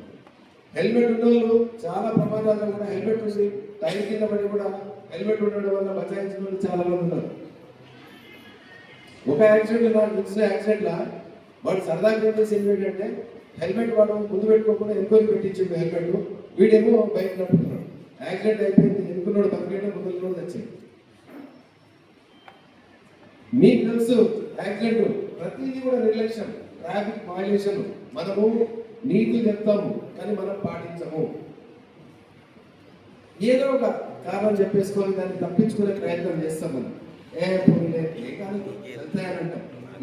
హెల్మెట్ ఉన్న వాళ్ళు చాలా ప్రమాదాల్లో కూడా హెల్మెట్ ఉంది టైర్ కింద పడి కూడా హెల్మెట్ ఉండడం వల్ల బచాయించిన వాళ్ళు చాలా మంది ఉన్నారు. ఒక యాక్సిడెంట్ నాకు తెలిసిన యాక్సిడెంట్లా వాడు సరదాగా చెప్పేసి ఏంటంటే హెల్మెట్ వాడు ముందు పెట్టుకోకుండా ఎంక్వైరీ పెట్టించిండు హెల్మెట్, వీడేమో బైక్ నడుపుతున్నాడు. యాక్సిడెంట్ అయిపోయింది, ఎన్నుకున్నాడు బతికేట ముందు కూడా తెచ్చింది. మీకు తెలుసు యాక్సిడెంట్ ప్రతిదీ కూడా నిర్లక్ష్యం, ట్రాఫిక్ వైలేషన్. మనము నీతులు చెప్తాము కానీ మనం పాటించము. ఏదో ఒక కారణం చెప్పేసుకొని దాన్ని తప్పించుకునే ప్రయత్నం చేస్తాం మనం. ఏ కాదు వెళ్తాయనంట,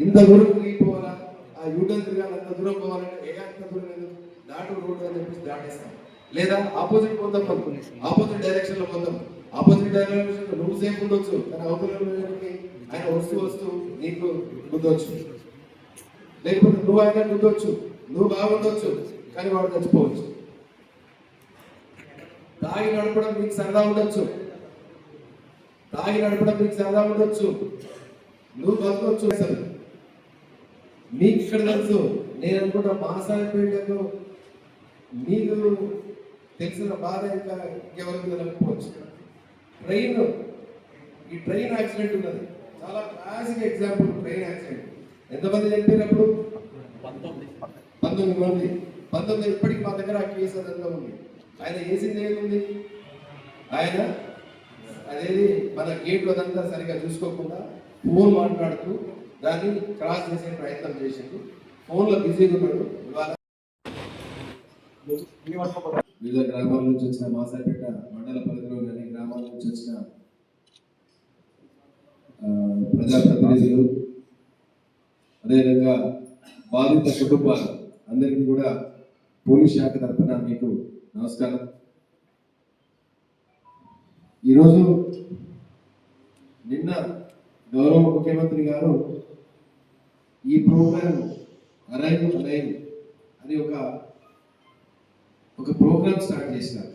ఇంత దూరం పోవాలా, ఆ యూటర్న్ తిరగాలి, అంత దూరం పోవాలంటే అంత దూరం లేదు దాటు రోడ్డు అని చెప్పేసి దాటేస్తాం. లేదా ఆపోజిట్ పోతాం అనుకుని ఆపోజిట్ డైరెక్షన్ లో పోతాం. ఆపోజిట్ డైరెక్షన్ నువ్వు సేఫ్ ఉండొచ్చు కానీ అవతల ఆయన వస్తూ నీకు గుద్దవచ్చు, లేకపోతే నువ్వు ఆయన గుద్దవచ్చు, నువ్వు బాగుండొచ్చు కానీ వాడు చచ్చిపోవచ్చు. తాగి నడపడం మీకు సరదా ఉండొచ్చు, నువ్వు బతకొచ్చు. అసలు మీకు ఇక్కడ తెలుసు, నేను అనుకుంటా మాసాయిపేటకు మీకు తెలిసిన బాధ ఇంకా ఎవరికి తెలియకపోవచ్చు. ఈ ట్రైన్ యాక్సిడెంట్ ఉన్నది చాలా క్లాసిక్ ఎగ్జాంపుల్. ట్రైన్ యాక్సిడెంట్ ఎంతమంది చనిపోయినప్పుడు 19 మంది. 19 ఇప్పటికి మా దగ్గర ఆ కేసు అదంతా ఉంది. ఆయన వేసింది ఏముంది, ఆయన అదేది మన గేట్ అదంతా సరిగా చూసుకోకుండా ఫోన్ మాట్లాడుతూ దాన్ని క్రాస్ చేసే ప్రయత్నం చేసిండు. ఫోన్లో బిజీగా ఉన్నాడు. ఇవాళ వివిధ గ్రామాల నుంచి వచ్చిన మాసాపేట మండల పరిధిలోని అన్ని గ్రామాల నుంచి వచ్చిన ప్రజాప్రతినిధులు, అదేవిధంగా బాధిత కుటుంబాలు అందరికీ కూడా పోలీస్ శాఖ తరఫున మీకు నమస్కారం. ఈరోజు నిన్న గౌరవ ముఖ్యమంత్రి గారు ఈ ప్రోగ్రాం అరైవ్ అని ఒక ప్రోగ్రామ్ స్టార్ట్ చేసినారు.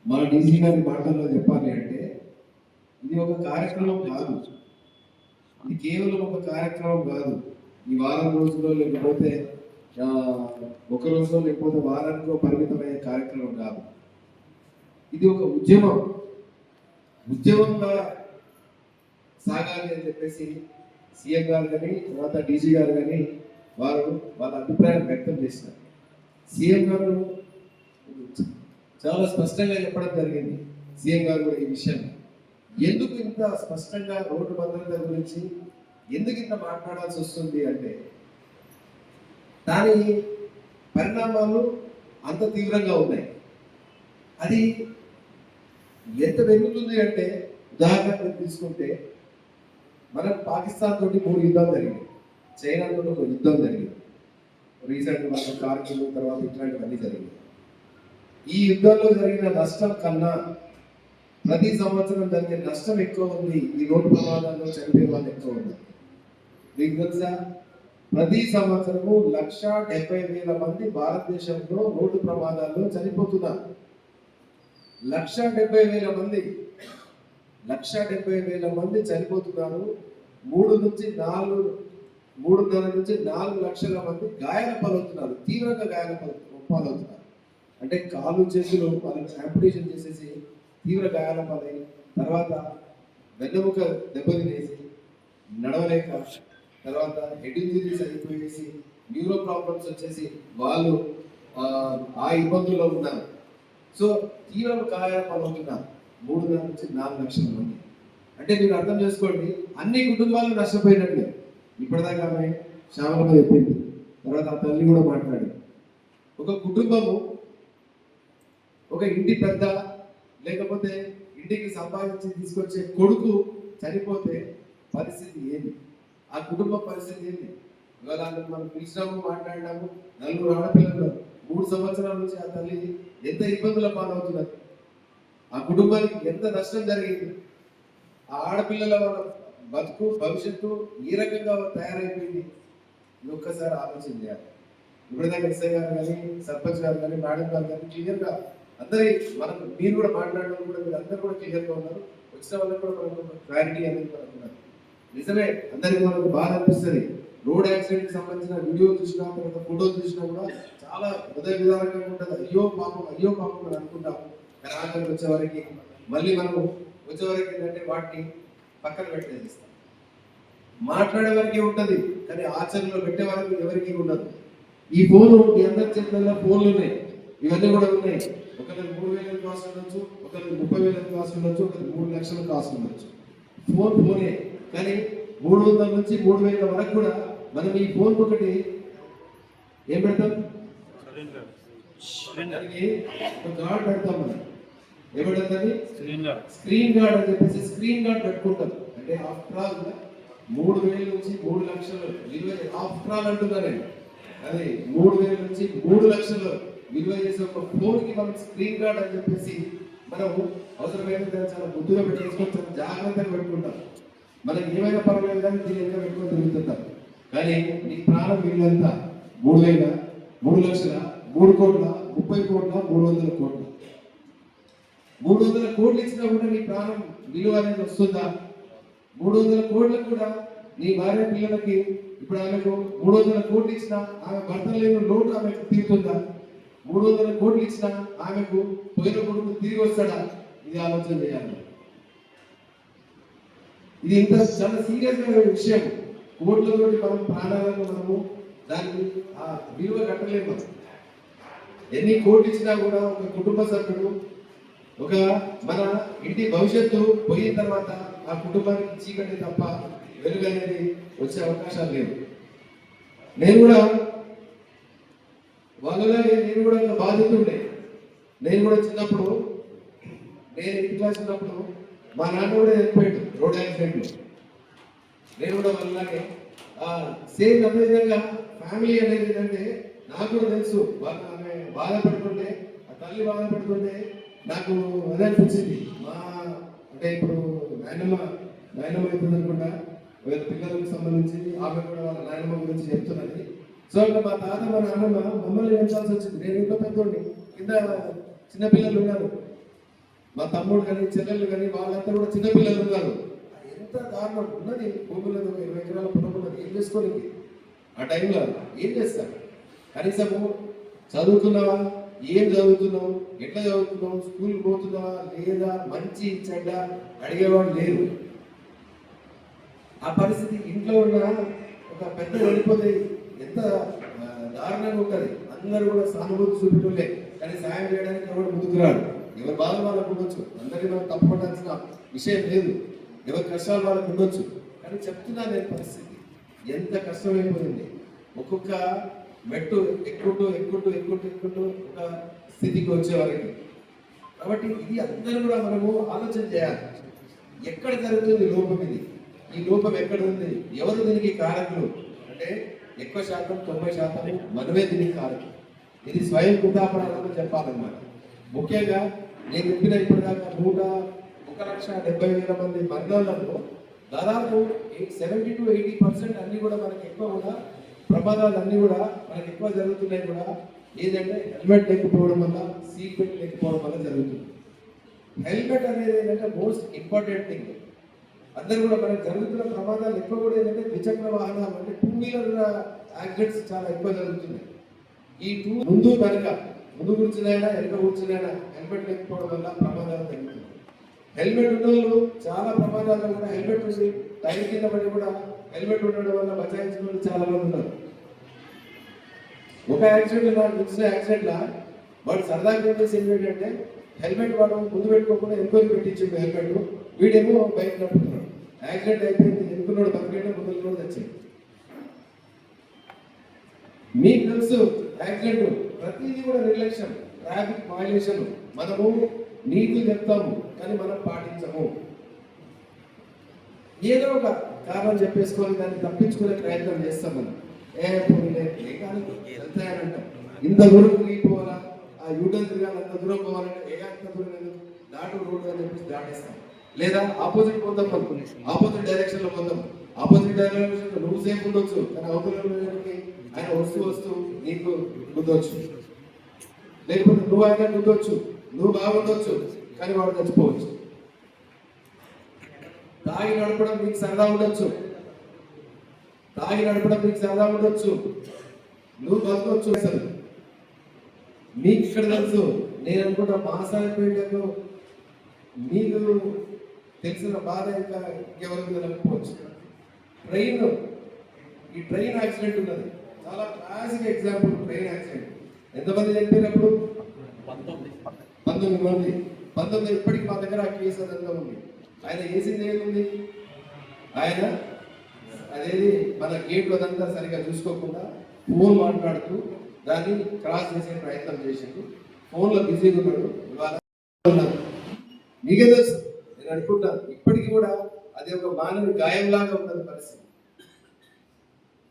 మన డీసీ గారి మాటల్లో చెప్పాలి అంటే ఇది ఒక కార్యక్రమం కాదు, ఇది కేవలం ఒక కార్యక్రమం కాదు. ఈ వారం రోజుల్లో లేకపోతే ఒక రోజులో లేకపోతే వారానికో పరిమితమయ్యే కార్యక్రమం కాదు. ఇది ఒక ఉద్యమంగా సాగాలి అని చెప్పేసి సీఎం గారు కానీ తర్వాత డీజీ గారు కానీ వాళ్ళ అభిప్రాయం వ్యక్తం చేసినారు. సీఎం గారు చాలా స్పష్టంగా చెప్పడం జరిగింది. సీఎం గారు కూడా ఈ విషయం ఎందుకు ఇంత స్పష్టంగా రోడ్డు భద్రత గురించి ఎందుకు ఇంత మాట్లాడాల్సి వస్తుంది అంటే దాని పరిణామాలు అంత తీవ్రంగా ఉన్నాయి. అది ఎంత పెరుగుతుంది అంటే ఉదాహరణకు తీసుకుంటే మనం పాకిస్తాన్ తోటి 3 యుద్ధాలు జరిగింది, చైనా తోటి ఒక యుద్ధం జరిగింది, రీసెంట్ మన కార్గిల్ తర్వాత ఇట్లాంటివన్నీ జరిగింది. ఈ యుద్ధంలో జరిగిన నష్టం కన్నా ప్రతి సంవత్సరం జరిగే నష్టం ఎక్కువ ఉంది. ఈ రోడ్డు ప్రమాదాల్లో చనిపోయే వాళ్ళు ఎక్కువ ఉంది. మీకు తెలుసా, ప్రతి సంవత్సరము 1,70,000 మంది భారతదేశంలో రోడ్డు ప్రమాదాల్లో చనిపోతున్నారు. 1,70,000 మంది 1,70,000 మంది చనిపోతున్నారు. 3.5 నుంచి 4 లక్షల మంది గాయాల పాలవుతున్నారు, తీవ్రంగా గాయాల పాలవుతున్నారు. అంటే కాళ్ళు చేతులు వాళ్ళకి యాంపుటేషన్ చేసేసి తీవ్ర గాయాల పాలై తర్వాత వెన్నెముక దెబ్బతినేసి నడవలేక తర్వాత హెడ్ ఇంజరీస్ అయిపోయేసి న్యూరో ప్రాబ్లమ్స్ వచ్చేసి వాళ్ళు ఆ ఇబ్బందుల్లో ఉన్నారు. సో తీవ్ర గాయాల పాలవుతున్నారు 3.5 నుంచి 4 లక్షల మంది. అంటే మీరు అర్థం చేసుకోండి, అన్ని కుటుంబాలు నష్టపోయినట్లే. ఇప్పటిదాకా ఆమె శ్యామలమ్మ చెప్పింది, తర్వాత ఆ తల్లి కూడా మాట్లాడింది. ఒక కుటుంబము, ఒక ఇంటి పెద్ద లేకపోతే ఇంటికి సంపాదించి తీసుకొచ్చే కొడుకు చనిపోతే పరిస్థితి ఏంది, ఆ కుటుంబ పరిస్థితి ఏంది? ఇవాళ మనం పిలిచినాము, మాట్లాడినాము, 4 ఆడపిల్లలు 3 సంవత్సరాల నుంచి ఆ తల్లి ఎంత ఇబ్బందుల పాలవుతున్నారు, ఆ కుటుంబానికి ఎంత నష్టం జరిగింది, ఆ ఆడపిల్లల బతుకు భవిష్యత్తు ఈ రకంగా తయారైపోయింది. ఇది ఒక్కసారి ఆలోచన చేయాలి. ఇప్పటిదాకా ఎస్ఐ గారు కానీ, సర్పంచ్ గారు కానీ, మేడం గారు కానీ క్లియర్గా అందరి మనకు మీరు కూడా మాట్లాడడం కూడా మీరు అందరూ కూడా క్లియర్గా ఉన్నారు. వచ్చిన వాళ్ళకి కూడా మనకు క్లారిటీ అనేది మనకు ఉన్నారు. నిజమే, అందరికీ మనకు బాధ అనిపిస్తుంది. రోడ్ యాక్సిడెంట్ కి సంబంధించిన వీడియో చూసినా, తర్వాత ఫోటో చూసినా కూడా చాలా హృదయ విధానంగా ఉంటుంది. అయ్యో పాపం అని అనుకుంటాం. కానీ ఆఖరికి వచ్చేవారికి మళ్ళీ మనం వచ్చేవారికి ఏంటంటే వాటిని పక్కన పెట్టేస్తాం. మాట్లాడే వరకే ఉంటుంది, కానీ ఆచరణలో పెట్టే వరకు ఎవరికి ఉండదు. ఈ ఫోను ఈ అందరి చేతుల్లో ఫోన్లు ఉన్నాయి, ఇవన్నీ కూడా ఉన్నాయి. ఒకరికి 3,000 కాస్ట్ ఉండొచ్చు, ఒకరికి 30,000 కాస్ట్ ఉండొచ్చు, ఒకరికి 3 లక్షల కాస్ట్ ఉండొచ్చు. ఫోనే. కానీ 300 నుంచి 3,000 వరకు కూడా మనం ఈ ఫోన్ ఒకటి ఏం పెడతాం, ఒక గార్డ్ పెడతాం. మనం ఏమంటుంది స్క్రీన్ గార్డ్ అని చెప్పేసి స్క్రీన్ గార్డ్ పెట్టుకుంటాం. అంటే ఆఫ్టర్ ఆల్ 3,000 నుంచి 3 లక్షలు విలువ, ఆఫ్టర్ ఆల్ అంటున్నా నేను, అది 3,000 నుంచి 3 లక్షలు విలువ చేసే ఒక ఫోన్ కి మనం స్క్రీన్ గార్డ్ అని చెప్పేసి మనం అవసరమైన చాలా ముద్దుగా పెట్టేసుకొని చాలా జాగ్రత్తగా పెట్టుకుంటాం. మనకి ఏమైనా పర్వాలేదు కానీ దీని ఎంత పెట్టుకొని తిరుగుతుంటాం. కానీ నీ ప్రాణం విలువ 3,000, 3 లక్షల, 3 కోట్ల, 30 కోట్ల, 300 కోట్ల. 300 కోట్లు ఇచ్చినా కూడా నీ ప్రాణం విలువ అనేది వస్తుందా? 300 కోట్లకు కూడా నీ భార్య పిల్లలకి ఇప్పుడు ఆమెకు 300 కోట్లు ఇచ్చినా ఆమె భర్త లేని లోటు ఆమెకు తీరుతుందా? 300 కోట్లు ఇచ్చినా ఆమెకు పోయిన కొడుకు తిరిగి వస్తాడా? ఇది ఆలోచన చేయాలి. ఇది ఇంత చాలా సీరియస్ విషయం. కోట్లతో మనం ప్రాణాలను మనము దానికి ఆ విలువ కట్టలేము. ఎన్ని కోట్లు ఇచ్చినా కూడా ఒక కుటుంబ సభ్యుడు, ఒక మన ఇంటి భవిష్యత్తు పోయిన తర్వాత ఆ కుటుంబానికి చీకటి తప్ప వెలుగు అనేది వచ్చే అవకాశాలు లేవు. నేను కూడా వాళ్ళలాగే నేను కూడా ఒక బాధితుండే. నేను కూడా చిన్నప్పుడు, నేను 8th క్లాస్ ఉన్నప్పుడు మా నాన్న కూడా చనిపోయాడు రోడ్ యాక్సిడెంట్లో. నేను కూడా వాళ్ళలాగే సేమ్ అదే విధంగా ఫ్యామిలీ అనేది ఏంటంటే నాకు కూడా తెలుసు. ఆమె బాధపడుతుంటే, ఆ తల్లి బాధపడుతుంటే నాకు అదే అనిపించింది. అంటే ఇప్పుడు నాయనమ్మ అవుతుంది అనుకుంటా, వీళ్ళ పిల్లలకు సంబంధించి ఆమె కూడా వాళ్ళ నాయనమ్మ గురించి చెప్తున్నది. సో ఇంకా మా తాత మా నాన్నమ్మ మమ్మల్ని పెంచాల్సి వచ్చింది. నేను ఇంట్లో పెద్దోడిని, కింద చిన్నపిల్లలు ఉన్నారు. మా తమ్ముడు కానీ చెల్లెళ్ళు కానీ వాళ్ళంతా కూడా చిన్నపిల్లలు ఉన్నారు. ఎంత దారుణం ఉన్నది. భూమిలో 20 ఎకరాల పొలం ఉన్నది. ఏం చేసుకోలేదు ఆ టైంలో? ఏం చేస్తారు? కనీసము చదువుతున్నావా, ఏం చదువుతున్నావు, ఎట్లా చదువుతున్నావు, స్కూల్ పోతున్నావా లేదా, మంచి చెడ్డ అడిగేవాడు లేరు. ఆ పరిస్థితి ఇంట్లో ఉన్న ఒక పెద్ద వెళ్ళిపోతే ఎంత దారుణంగా ఉంటుంది. అందరూ కూడా సానుభూతి చూపెట్టులే, కానీ సాయం చేయడానికి ఎవరు ముందుకు రాడు. ఎవరి బాధలు వాళ్ళకు ఉండొచ్చు, అందరికీ మనం తప్పపడాల్సిన విషయం లేదు. ఎవరి కష్టాలు వాళ్ళకు ఉండొచ్చు. కానీ చెప్తున్నా నేను పరిస్థితి ఎంత కష్టమైపోయింది. ఒక్కొక్క మెట్టు ఎక్కుంటూ ఒక స్థితికి వచ్చేవారికి. కాబట్టి ఇది అందరూ కూడా మనము ఆలోచన చేయాలి. ఎక్కడ జరుగుతుంది లోపం? ఇది ఈ లోపం ఎక్కడ ఉంది? ఎవరు దీనికి కారకులు అంటే ఎక్కువ శాతం 90% మనమే దీనికి కారకులు. ఇది స్వయం కృతాపరాధం చెప్పాలన్నమాట. ముఖ్యంగా నేను చెప్పిన ఇప్పటిదాకా 1,70,000 మంది మరణాలలో దాదాపు 70 to 80% అన్ని కూడా మనకి ఎక్కువ కూడా ప్రమాదాలు అన్నీ కూడా మనకి ఎక్కువ జరుగుతున్నాయి. కూడా ఏదంటే హెల్మెట్ లేకపోవడం వల్ల, సీట్ బెల్ట్ లేకపోవడం వల్ల జరుగుతుంది. హెల్మెట్ అనేది ఏంటంటే మోస్ట్ ఇంపార్టెంట్ థింగ్. అందరూ కూడా మనకి జరుగుతున్న ప్రమాదాలు ఎక్కువ కూడా ఏంటంటే ద్విచక్ర వాహనాలు అంటే 2 వీలర్ యాక్సిడెంట్స్ చాలా ఎక్కువ జరుగుతున్నాయి. ఈ ముందు కూర్చునైనా వెనక కూర్చునైనా హెల్మెట్ లేకపోవడం వల్ల ప్రమాదాలు జరుగుతున్నాయి. హెల్మెట్ ఉన్న వాళ్ళు చాలా ప్రమాదాలు కూడా హెల్మెట్ ఉంది టైర్ కింద పడి కూడా హెల్మెట్ ఉండడం వల్ల బచాయించిన వాళ్ళు చాలా మంది ఉన్నారు. ఒక యాక్సిడెంట్ చూసిన యాక్సిడెంట్లా వాడు సరదాగా చెప్పేసి ఏంటంటే హెల్మెట్ వాడు ముందు పెట్టుకోకుండా ఎంక్వైరీ పెట్టించింది హెల్మెట్, వీడేమో బైక్ నడుపుతున్నాడు. యాక్సిడెంట్ అయిపోయింది, ఎన్నుకున్నాడు బతికేటో ముందు తెచ్చింది. మీకు తెలుసు యాక్సిడెంట్ ప్రతిదీ కూడా నిర్లక్ష్యం, ట్రాఫిక్ వైలేషన్. మనము నీతులు చెప్తాము కానీ మనం పాటించము. ఏదో ఒక కారణం చెప్పేసుకొని దాన్ని తప్పించుకునే ప్రయత్నం చేస్తాం మనం. ఏ కాదు వెళ్తాయనంటాం. ఇంత దూరం తిరిగిపోవాలా, ఆ యూటర్న్ తిరగాలి, అంత దూరం పోవాలంటే అంత దూరం దాటు రోడ్డు అని చెప్పేసి దాటేస్తాం. లేదా ఆపోజిట్ పోతాం అనుకుని ఆపోజిట్ డైరెక్షన్ లో పోతాం. ఆపోజిట్ డైరెక్షన్ నువ్వు సేఫ్ ఉండొచ్చు, కానీ అవతల ఆయన వస్తూ వస్తూ నీకు గుద్దవచ్చు, లేకపోతే నువ్వు ఆయన గుద్దవచ్చు, నువ్వు బాగుండొచ్చు కానీ వాడు చచ్చిపోవచ్చు. తాగి నడపడం నీకు సరదా ఉండొచ్చు, తాగి నడపడం నీకు సరదా ఉండొచ్చు, నువ్వు బతకొచ్చు. అసలు మీకు ఇక్కడ తెలుసు. నేను అనుకుంటా మాసాయిపేటలో మీకు తెలిసిన బాధ ఇంకా ఇంకెవరికి తెలియకపోవచ్చు. ఈ ట్రైన్ యాక్సిడెంట్ ఉన్నది, చాలా క్లాసిక్ ఎగ్జాంపుల్. ట్రైన్ యాక్సిడెంట్ ఎంతమంది చనిపోయినప్పుడు 19 మంది. 19 ఇప్పటికి మా దగ్గర ఆ కేసు అదంతా ఉంది. ఆయన వేసింది ఏముంది, ఆయన అదేది మన గేట్లు అదంతా సరిగా చూసుకోకుండా ఫోన్ మాట్లాడుతూ దాన్ని క్రాస్ చేసే ప్రయత్నం చేసిండు. ఫోన్లో బిజీగా ఉన్నాడు. ఇవాళ మీకే తెలుసు, నేను అనుకుంటాను ఇప్పటికీ కూడా అది ఒక మానవ గాయంలాగా ఉన్నది పరిస్థితి.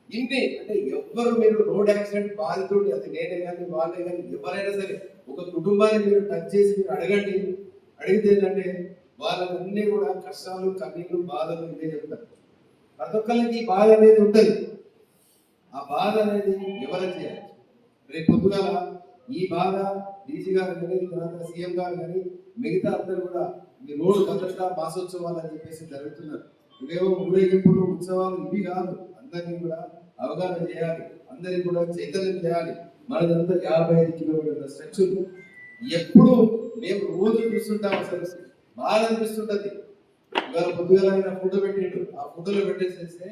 ఇన్ని అంటే ఎవ్వరు మీరు రోడ్ యాక్సిడెంట్ బాధితుడు, అది నేనే కానీ వాళ్ళే కానీ ఎవరైనా సరే ఒక కుటుంబాన్ని మీరు టచ్ చేసి మీరు అడిగితే ఏంటంటే వాళ్ళకన్నీ కూడా కష్టాలు, కన్నీళ్ళు, బాధలు ఇవే చెప్తారు. ప్రతి ఒక్కరికి ఈ బాధ అనేది ఉంటుంది. ఆ బాధ అనేది ఎవరైనా చేయాలి. రేపు పొద్దుగాల ఈ బాధ డీజీ గారు కానీ తర్వాత సీఎం గారు కానీ మిగతా అందరూ కూడా మీ రోడ్డు భద్రత మాసోత్సవాలు అని చెప్పేసి జరుగుతున్నారు. ఇవేవో ఊరేగింపులు, ఉత్సవాలు ఇవి కాదు. అందరినీ కూడా అవగాహన చేయాలి, అందరినీ కూడా చైతన్యం చేయాలి. మనదంతా 55 కిలోమీటర్ల స్ట్రెచ్. ఎప్పుడు మేము రోజు చూస్తుంటాం, అసలు బాధ అనిపిస్తుంటది. ఇవాళ పొద్దుగా ఆయన ఫోటో పెట్టిండు, ఆ ఫోటోలో పెట్టేసేస్తే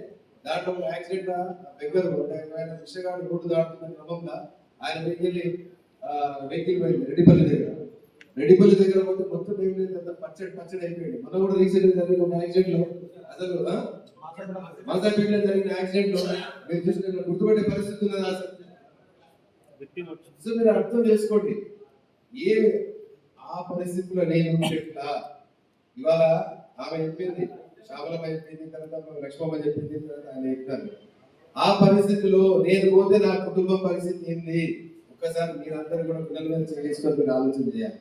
దాంట్లో ఒక యాక్సిడెంట్ దగ్గర ఆయన విషయగాడు రోడ్డు దాటుతున్న క్రమంలో ఆయన వెహికల్ పోయింది రెడ్డిపల్లి దగ్గర పోతే మొత్తం ఏం లేదు, అంత పచ్చడి అయిపోయింది. మనం కూడా రీసెంట్ జరిగిన ఒక యాక్సిడెంట్ లో అసలు మాసాపేటలో జరిగిన యాక్సిడెంట్ లో మీరు చూసిన గుర్తుపెట్టే పరిస్థితి ఉన్నది. అసలు మీరు అర్థం చేసుకోండి, ఏ ఆ పరిస్థితిలో నేను చెప్తా. ఇవాళ ఆమె చెప్పింది, శ్యామలమ్మ చెప్పింది, తర్వాత లక్ష్మమ్మ చెప్పింది, తర్వాత ఆయన చెప్తాను. ఆ పరిస్థితిలో నేను పోతే నా కుటుంబం పరిస్థితి ఏంది? ఒక్కసారి మీరందరూ కూడా పిల్లల మీద చేసుకొని ఆలోచన చేయాలి.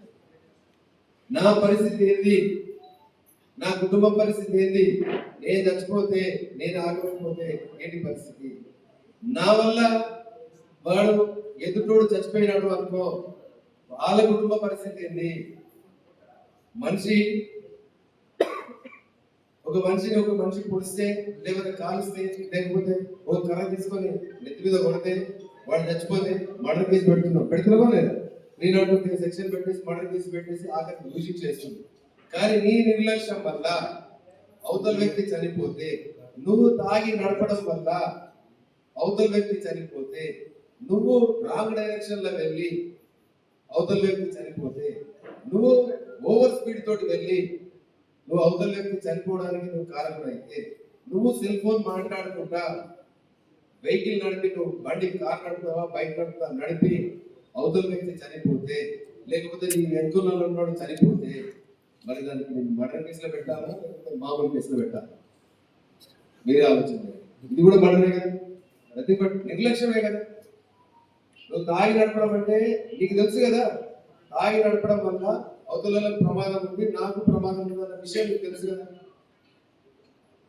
నా పరిస్థితి ఏంది, నా కుటుంబం పరిస్థితి ఏంది, నేను చచ్చిపోతే, నేను ఆగకపోతే ఏంటి పరిస్థితి? నా వల్ల వాడు ఎదుటోడు చచ్చిపోయినాడు అనుకో, వాళ్ళ కుటుంబ పరిస్థితి ఏంది? ఒక మనిషి పొడిస్తే, లేకపోతే కాలుస్తే, లేకపోతే ఒక కర్ర తీసుకొని నెత్తి మీద కొడితే వాడు చచ్చిపోతే మర్డర్ కేసు పెడుతున్నావా లేదా? 302 సెక్షన్ పెట్టేసి మర్డర్ కేసు పెట్టేసి ఆఖరికి దూషించి చేస్తుంది. కానీ నీ నిర్లక్ష్యం వల్ల అవతల వ్యక్తి చనిపోతే, నువ్వు తాగి నడపడం వల్ల అవతల వ్యక్తి చనిపోతే, నువ్వు రాంగ్ డైరెక్షన్ లో వెళ్ళి అవతల వ్యక్తి చనిపోతే, నువ్వు ఓవర్ స్పీడ్ తోటి వెళ్ళి నువ్వు అవతల వ్యక్తి చనిపోవడానికి నువ్వు కారణమైతే, నువ్వు సెల్ ఫోన్ మాట్లాడుకుంటా వెహికల్ నడిపి, నువ్వు బండి కార్ నడుపుతావా బైక్ నడుపుతా నడిపి అవతల వ్యక్తి చనిపోతే, లేకపోతే నీ వెనుకల్లో ఉన్నాడు చనిపోతే, మరి దానికి నేను మర్డర్ కేసులో పెట్టాలా లేకపోతే మామూలు కేసులో పెట్టాలా? మీరే ఆలోచించండి. ఇది కూడా మర్డరే కదా, ప్రతి ఒక్కటి నిర్లక్ష్యమే కదా. నువ్వు తాగి నడపడం అంటే నీకు తెలుసు కదా, తాగి నడపడం వల్ల అవతలకు ప్రమాదం ఉంది, నాకు ప్రమాదం ఉంది అన్న విషయం మీకు తెలుసు కదా.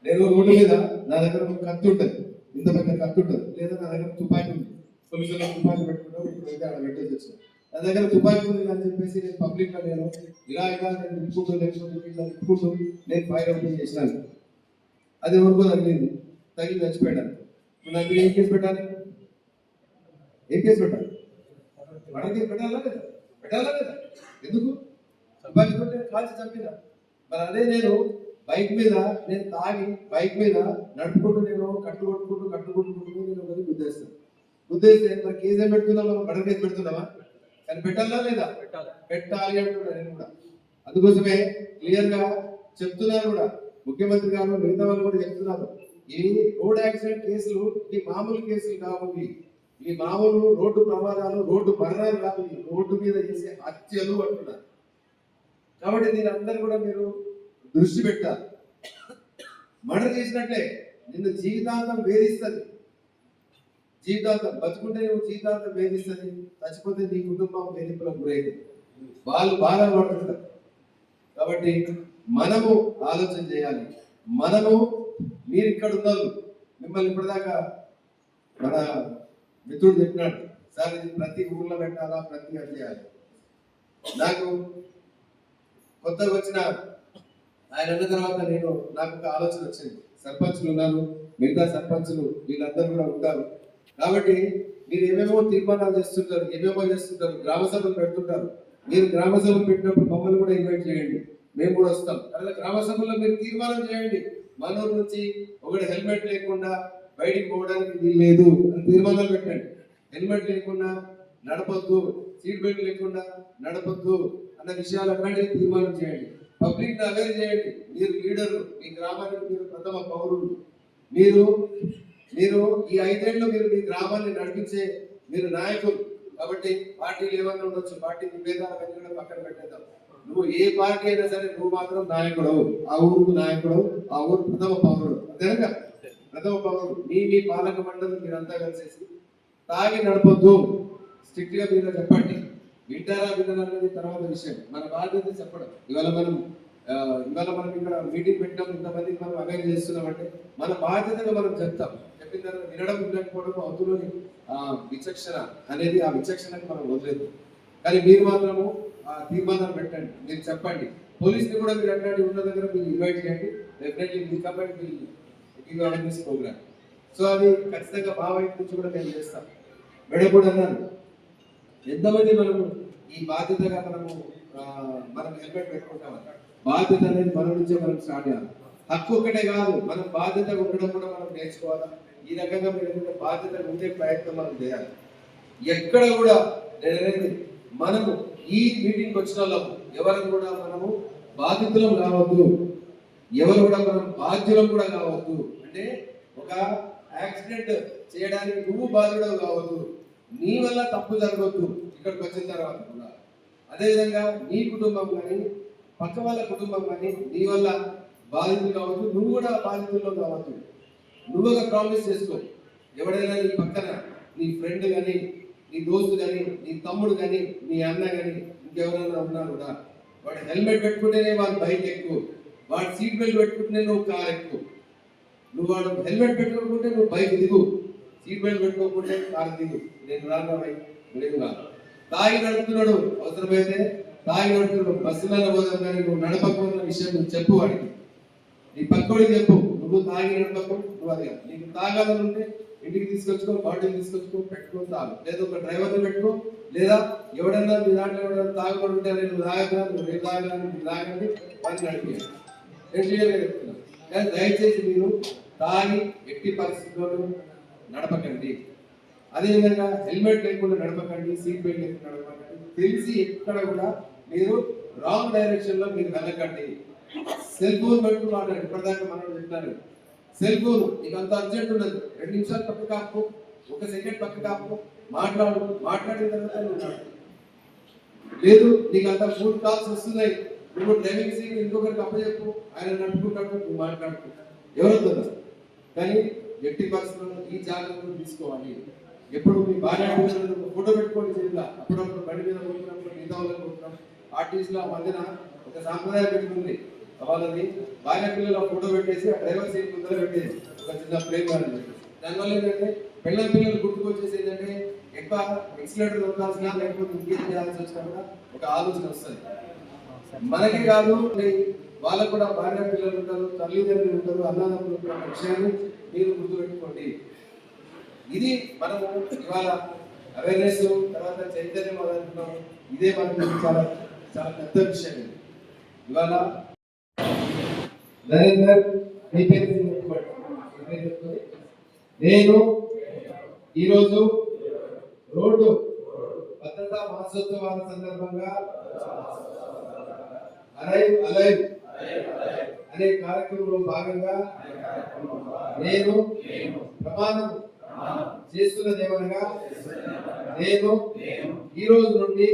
నేను రోడ్డు మీద నా దగ్గర ఒక కత్తి ఉంటుంది, ఇంత పెద్ద కత్తి ఉంటుంది, లేదా నా దగ్గర తుపాకీ ఉంది, పోలీసులు తుపాకీ పెట్టుకుంటాం, ఇప్పుడైతే అక్కడ పెట్టేసి వచ్చాను. నా దగ్గర తుపాకీ ఉంది అని చెప్పేసి నేను పబ్లిక్ గా నేను ఇలా నేను నింపుకుంటూ నింపుకుంటూ నేను ఫైర్ ఓపెన్ చేసినాను. అది ఎవరికో తగిలి చచ్చిపోయాను. నాకు ఏం కేసు పెట్టాలి? ఏం కేసు పెట్టాలి? మర్డర్ కేసు పెట్టాలా లేదా? ఎందుకు? తుపాకీతో నేను కాల్చి చంపినా. మరి అదే నేను బైక్ మీద నేను తాగి బైక్ మీద నడుపుకుంటూ నేను కట్టుకుంటూ నేను ఒకరికి గుద్దేస్తే మరి కేసు ఏం పెడుతున్నావా? Murder case పెడుతున్నావా? కానీ పెట్టాలా లేదా? పెట్టాలి అంటున్నా నేను కూడా. అందుకోసమే క్లియర్ గా చెప్తున్నారు కూడా, ముఖ్యమంత్రి గారు మిగతా వాళ్ళు కూడా చెప్తున్నారు, ఈ రోడ్ యాక్సిడెంట్ కేసులు ఈ మామూలు కేసులు కావు, ఈ మామూలు రోడ్డు ప్రమాదాలు, రోడ్డు మరణాలు కాదు, రోడ్డు మీద చేసే హత్యలు అంటున్నారు. కాబట్టి దీని అందరూ కూడా మీరు దృష్టి పెట్టాలి. మర్డర్ చేసినట్లే నిన్ను జీవితాంతం వేధిస్తుంది, జీవితాంతం బతుకుంటే నువ్వు జీవితాంతం వేధిస్తుంది, చచ్చిపోతే నీ కుటుంబం వేధింపులకు గురైంది, వాళ్ళు బాధలు పడుతుంటారు. కాబట్టి మనము ఆలోచన చేయాలి. మనము మీరు ఇక్కడ ఉన్నారు, మిమ్మల్ని ఇప్పటిదాకా మన మిత్రుడు చెప్పినాడు, సార్ ఇది ప్రతి ఊర్లో పెట్టాలా, ప్రతి అది చేయాలి. నాకు కొత్తగా వచ్చిన ఆయన అన్న తర్వాత నాకు ఒక ఆలోచన వచ్చింది. సర్పంచులు ఉన్నారు, మిగతా సర్పంచులు వీళ్ళందరూ కూడా ఉంటారు కాబట్టి మీరు ఏమేమో తీర్మానాలు చేస్తుంటారు, ఏమేమో చేస్తుంటారు, గ్రామ సభలు పెడుతుంటారు. మీరు గ్రామ సభలు పెట్టినప్పుడు మమ్మల్ని కూడా ఇన్వైట్ చేయండి, మేము కూడా వస్తాం. అలా గ్రామ సభల్లో మీరు తీర్మానం చేయండి, మనూరు నుంచి ఒకటి హెల్మెట్ లేకుండా బయటికి పోవడానికి వీలు లేదు అని తీర్మానాలు పెట్టండి. హెల్మెట్ లేకుండా నడపొద్దు, సీట్ బెల్ట్ లేకుండా నడపొద్దు అన్న విషయాలు అట్లాంటివి తీర్మానం చేయండి. పబ్లిక్ అవేర్ చేయండి. మీరు లీడరు, మీ గ్రామానికి మీరు ప్రథమ పౌరులు. మీరు మీరు ఈ 5 ఏళ్ళు మీరు మీ గ్రామాన్ని నడిపించే మీరు నాయకులు కాబట్టి పార్టీలు ఏమన్నా ఉండొచ్చు, పార్టీ విభేదాలు కూడా పక్కన పెట్టేద్దాం. నువ్వు ఏ పార్టీ అయినా సరే నువ్వు మాత్రం నాయకుడవు, ఆ ఊరుకు నాయకుడవు, ఆ ఊరు ప్రథమ పౌరుడు. అంతేనా? ప్రథమ పౌరుడు. మీ పాలక మండలి మీరంతా కలిసేసి తాగి నడపొద్దు స్ట్రిక్ట్ గా మీరు చెప్పండి. వింటారా వినరా అనేది తర్వాత విషయం, మన బాధ్యత చెప్పడం. ఇవాళ మనం ఇక్కడ మీటింగ్ పెట్టినాం, ఇంతమందికి మనం అవేర్ చేస్తున్నామంటే మన బాధ్యతగా మనం చెప్తాం. చెప్పిన తర్వాత వినడం వినకపోవడం అవతలని విచక్షణ అనేది, ఆ విచక్షణకి మనం వదిలేదు. కానీ మీరు మాత్రము ఆ తీర్మానాలు పెట్టండి, మీరు చెప్పండి. పోలీసుని కూడా మీరు అట్లాంటి ఉన్న దగ్గర మీరు ఇన్వైట్ చేయండి. డెఫినెట్లీ మీ company give awareness programme. So అది ఖచ్చితంగా మా వైపు నుంచి కూడా మేము చేస్తాం. కూడా అన్నాను, ఎంతమంది మనము ఈ బాధ్యతగా మనం హెల్మెట్ పెట్టుకుంటాం. బాధ్యత అనేది మన నుంచే మనం స్టార్ట్ చేయాలి. హక్కు ఒకటే కాదు, మనం బాధ్యతగా ఉండడం కూడా మనం నేర్చుకోవాలి. ఈ రకంగా మీరు బాధ్యత ఉండే ప్రయత్నం మనం చేయాలి. ఎక్కడ కూడా నేననేది మనము ఈ మీటింగ్ వచ్చిన వాళ్ళము ఎవరు కూడా మనము బాధితులం కావద్దు, ఎవరు కూడా మనం బాధ్యులం కూడా కావద్దు. అంటే ఒక యాక్సిడెంట్ చేయడానికి నువ్వు బాధ్యుడవు కావద్దు, నీ వల్ల తప్పు జరగవద్దు ఇక్కడికి వచ్చిన తర్వాత కూడా. అదేవిధంగా నీ కుటుంబం కానీ పక్క వాళ్ళ కుటుంబం కానీ నీ వల్ల బాధితులు కావచ్చు, నువ్వు కూడా బాధితుల్లో కావచ్చు. నువ్వు ఒక ప్రామిస్ చేసుకో, ఎవడైనా నీ పక్కన నీ ఫ్రెండ్ కానీ, నీ దోస్తు కానీ, నీ తమ్ముడు కానీ, నీ అన్న కానీ ఇంకెవరైనా ఉన్నారు కూడా, వాడు హెల్మెట్ పెట్టుకుంటేనే వాడు బైక్ ఎక్కువ, వాడు సీట్ బెల్ట్ పెట్టుకుంటేనే నువ్వు కార్ ఎక్కువ. నువ్వు వాడు హెల్మెట్ పెట్టుకోకుంటే నువ్వు బైక్ దిగు, సీట్ బెల్ట్ పెట్టుకోకుంటే కారు దిగు. నేను రాను బైక్ లేదు కాదు. తాగి నడుపుతున్నాడు, అవసరమైతే తాగి నడుపుతున్నాడు, బస్సులలో పోదాం కానీ నువ్వు నడపకున్న విషయం నువ్వు చెప్పు వాడికి, నీ పక్కోడికి చెప్పు. నువ్వు తాగి నడపకు, నువ్వు అది కాదు. నీకు తాగాలని ఉంటే ఇంటికి తీసుకొచ్చుకో, బాటిల్ తీసుకొచ్చుకో, పెట్టుకో తాగు. లేదా ఒక డ్రైవర్ని పెట్టుకో, లేదా ఎవడన్నా మీ దాంట్లో ఎవడన్నా తాగుబడి ఉంటే నువ్వు తాగరా, నువ్వు రేపు తాగరా, నువ్వు తాగండి పని నడిపి. నేను క్లియర్గా చెప్తున్నాను. కానీ దయచేసి మీరు తాగి ఎట్టి పరిస్థితుల్లోనూ నడపకండి. అదేవిధంగా హెల్మెట్ లేకుండా నడపకండి, సీట్ బెల్ట్ లేకుండా నడపకండి. తెలిసి ఎక్కడ కూడా మీరు రాంగ్ డైరెక్షన్ లో మీరు వెళ్ళకండి. సెల్ ఫోన్ పెట్టుకుని మాట్లాడండి. ఇప్పటిదాకా మనం చెప్తారు, సెల్ ఫోన్ నీకు అంత అర్జెంట్ ఉండదు, 2 నిమిషాలు పక్క కాపు, 1 సెకండ్ పక్క కాపు, మాట్లాడిన తర్వాత నువ్వు లేదు నీకు అంత 4 కాల్స్ వస్తున్నాయి, నువ్వు డ్రైవింగ్ సీట్ ఇంకొకరికి అప్పచెప్పు, ఆయన నడుపుకుంటాడు, నువ్వు మాట్లాడుకో, ఎవరొద్దు. కానీ ఎట్టి పరిస్థితుల్లో ఈ జాగ్రత్తలు తీసుకోవాలి. ఎప్పుడు మీ భార్య ఫోటో పెట్టుకోండి చేయాల. అప్పుడప్పుడు బండి మీద పోతున్నప్పుడు మిగతా వాళ్ళని పోతున్నాం. ఆర్టీసీలో మధ్యన ఒక సాంప్రదాయం పెట్టుకుంది, వాళ్ళని భార్య పిల్లల ఫోటో పెట్టేసి ఆ డ్రైవర్ సీట్ ముందర పెట్టేసి ఒక చిన్న ఫ్రేమ్ గార్డ్ పెట్టేసి, దానివల్ల ఏంటంటే పిల్లలు గుర్తుకొచ్చేసి ఏంటంటే ఎక్కువ ఎక్సిలేటర్ దొరకాల్సిన లేకపోతే ఇంకేం చేయాల్సి వచ్చినా కూడా ఒక ఆలోచన వస్తుంది. మనకి కాదు, వాళ్ళకు కూడా భార్య పిల్లలు ఉంటారు, తల్లిదండ్రులు ఉంటారు, అన్నదమ్ములు ఉంటారు అనే విషయాన్ని మీరు గుర్తుపెట్టుకోండి. ఇది మనము ఇవాళ అవేర్నెస్ తర్వాత చైతన్యం అనుకుంటున్నాం. ఇదే మనకి చాలా చాలా పెద్ద విషయం. ఇవాళ నరేందర్ నేను ఈరోజు రోడ్డు భద్రతా మాసోత్సవాల సందర్భంగా అలైవ్ అనే కార్యక్రమంలో భాగంగా నేను ప్రమాణం చేస్తున్నదేమనగా, నేను ఈ రోజు నుండి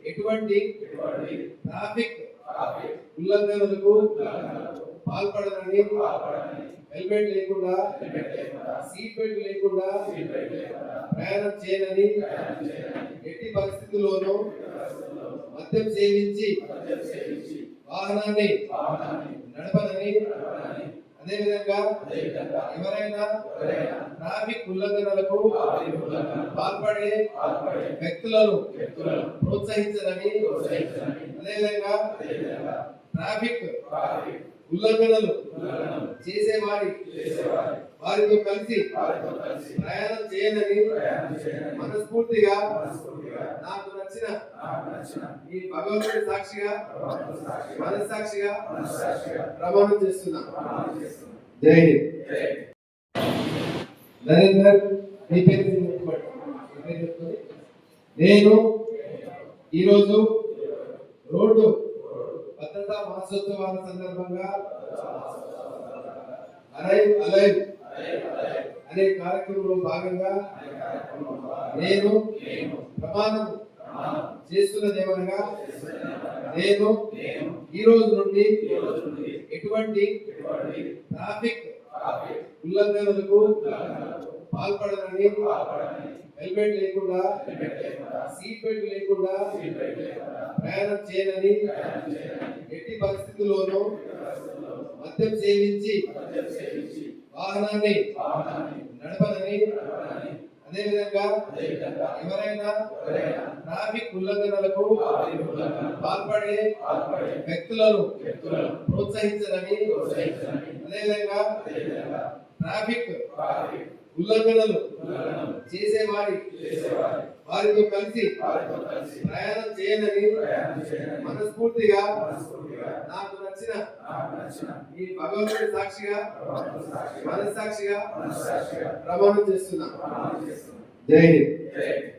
ఎటువంటి ట్రాఫిక్ ఉల్లంఘనలకు పాల్పడనని, హెల్మెట్ లేకుండా, సీట్ బెల్ట్ లేకుండా ప్రయాణం చేయనని, ఎట్టి పరిస్థితుల్లోనూ మద్యం సేవించి వాహనాన్ని నడపదని అదేవిధంగా ఎవరైనా ట్రాఫిక్ ఉల్లంఘనలకు పాల్పడే వ్యక్తులను ప్రోత్సహించదని అదేవిధంగా ట్రాఫిక్ ఉల్లంఘనలు చేసే వారితో కలిసి ప్రయాణం చేయదని మనస్ఫూర్తిగా నాకు నచ్చిన ఈ భగవంతుడి సాక్షిగా మనస్సాక్షిగా ప్రమాణం చేస్తున్నా. జై హింద్. నరేందర్ మీ పేరు చెప్పుకోండి. నేను ఈరోజు రోడ్డు భద్రతా మాసోత్సవాల సందర్భంగా అరైవ్ అలైవ్ అనే కార్యక్రమంలో భాగంగా నేను ప్రమాణం చేస్తున్నదేమనగా నేను ఈ రోజు నుండి ఎటువంటి ట్రాఫిక్ ఉల్లంఘనలకు పాల్పడనని, హెల్మెట్ లేకుండా సీట్ బెల్ట్ లేకుండా ప్రయాణం చేయనని, ఎట్టి పరిస్థితుల్లోనూ మద్యం సేవించి వాహనాన్ని నడపనని, అదేవిధంగా ఎవరైనా ట్రాఫిక్ ఉల్లంఘనలకు పాల్పడే వ్యక్తులను ప్రోత్సహించదని, అదేవిధంగా ట్రాఫిక్ ఉల్లంఘనలు చేసే వారితో కలిసి ప్రయాణం చేయనని మనస్ఫూర్తిగా నాకు నచ్చిన ఈ భగవంతుడి సాక్షిగా మనస్సాక్షిగా ప్రమాణం చేస్తున్నా. జై హింద్.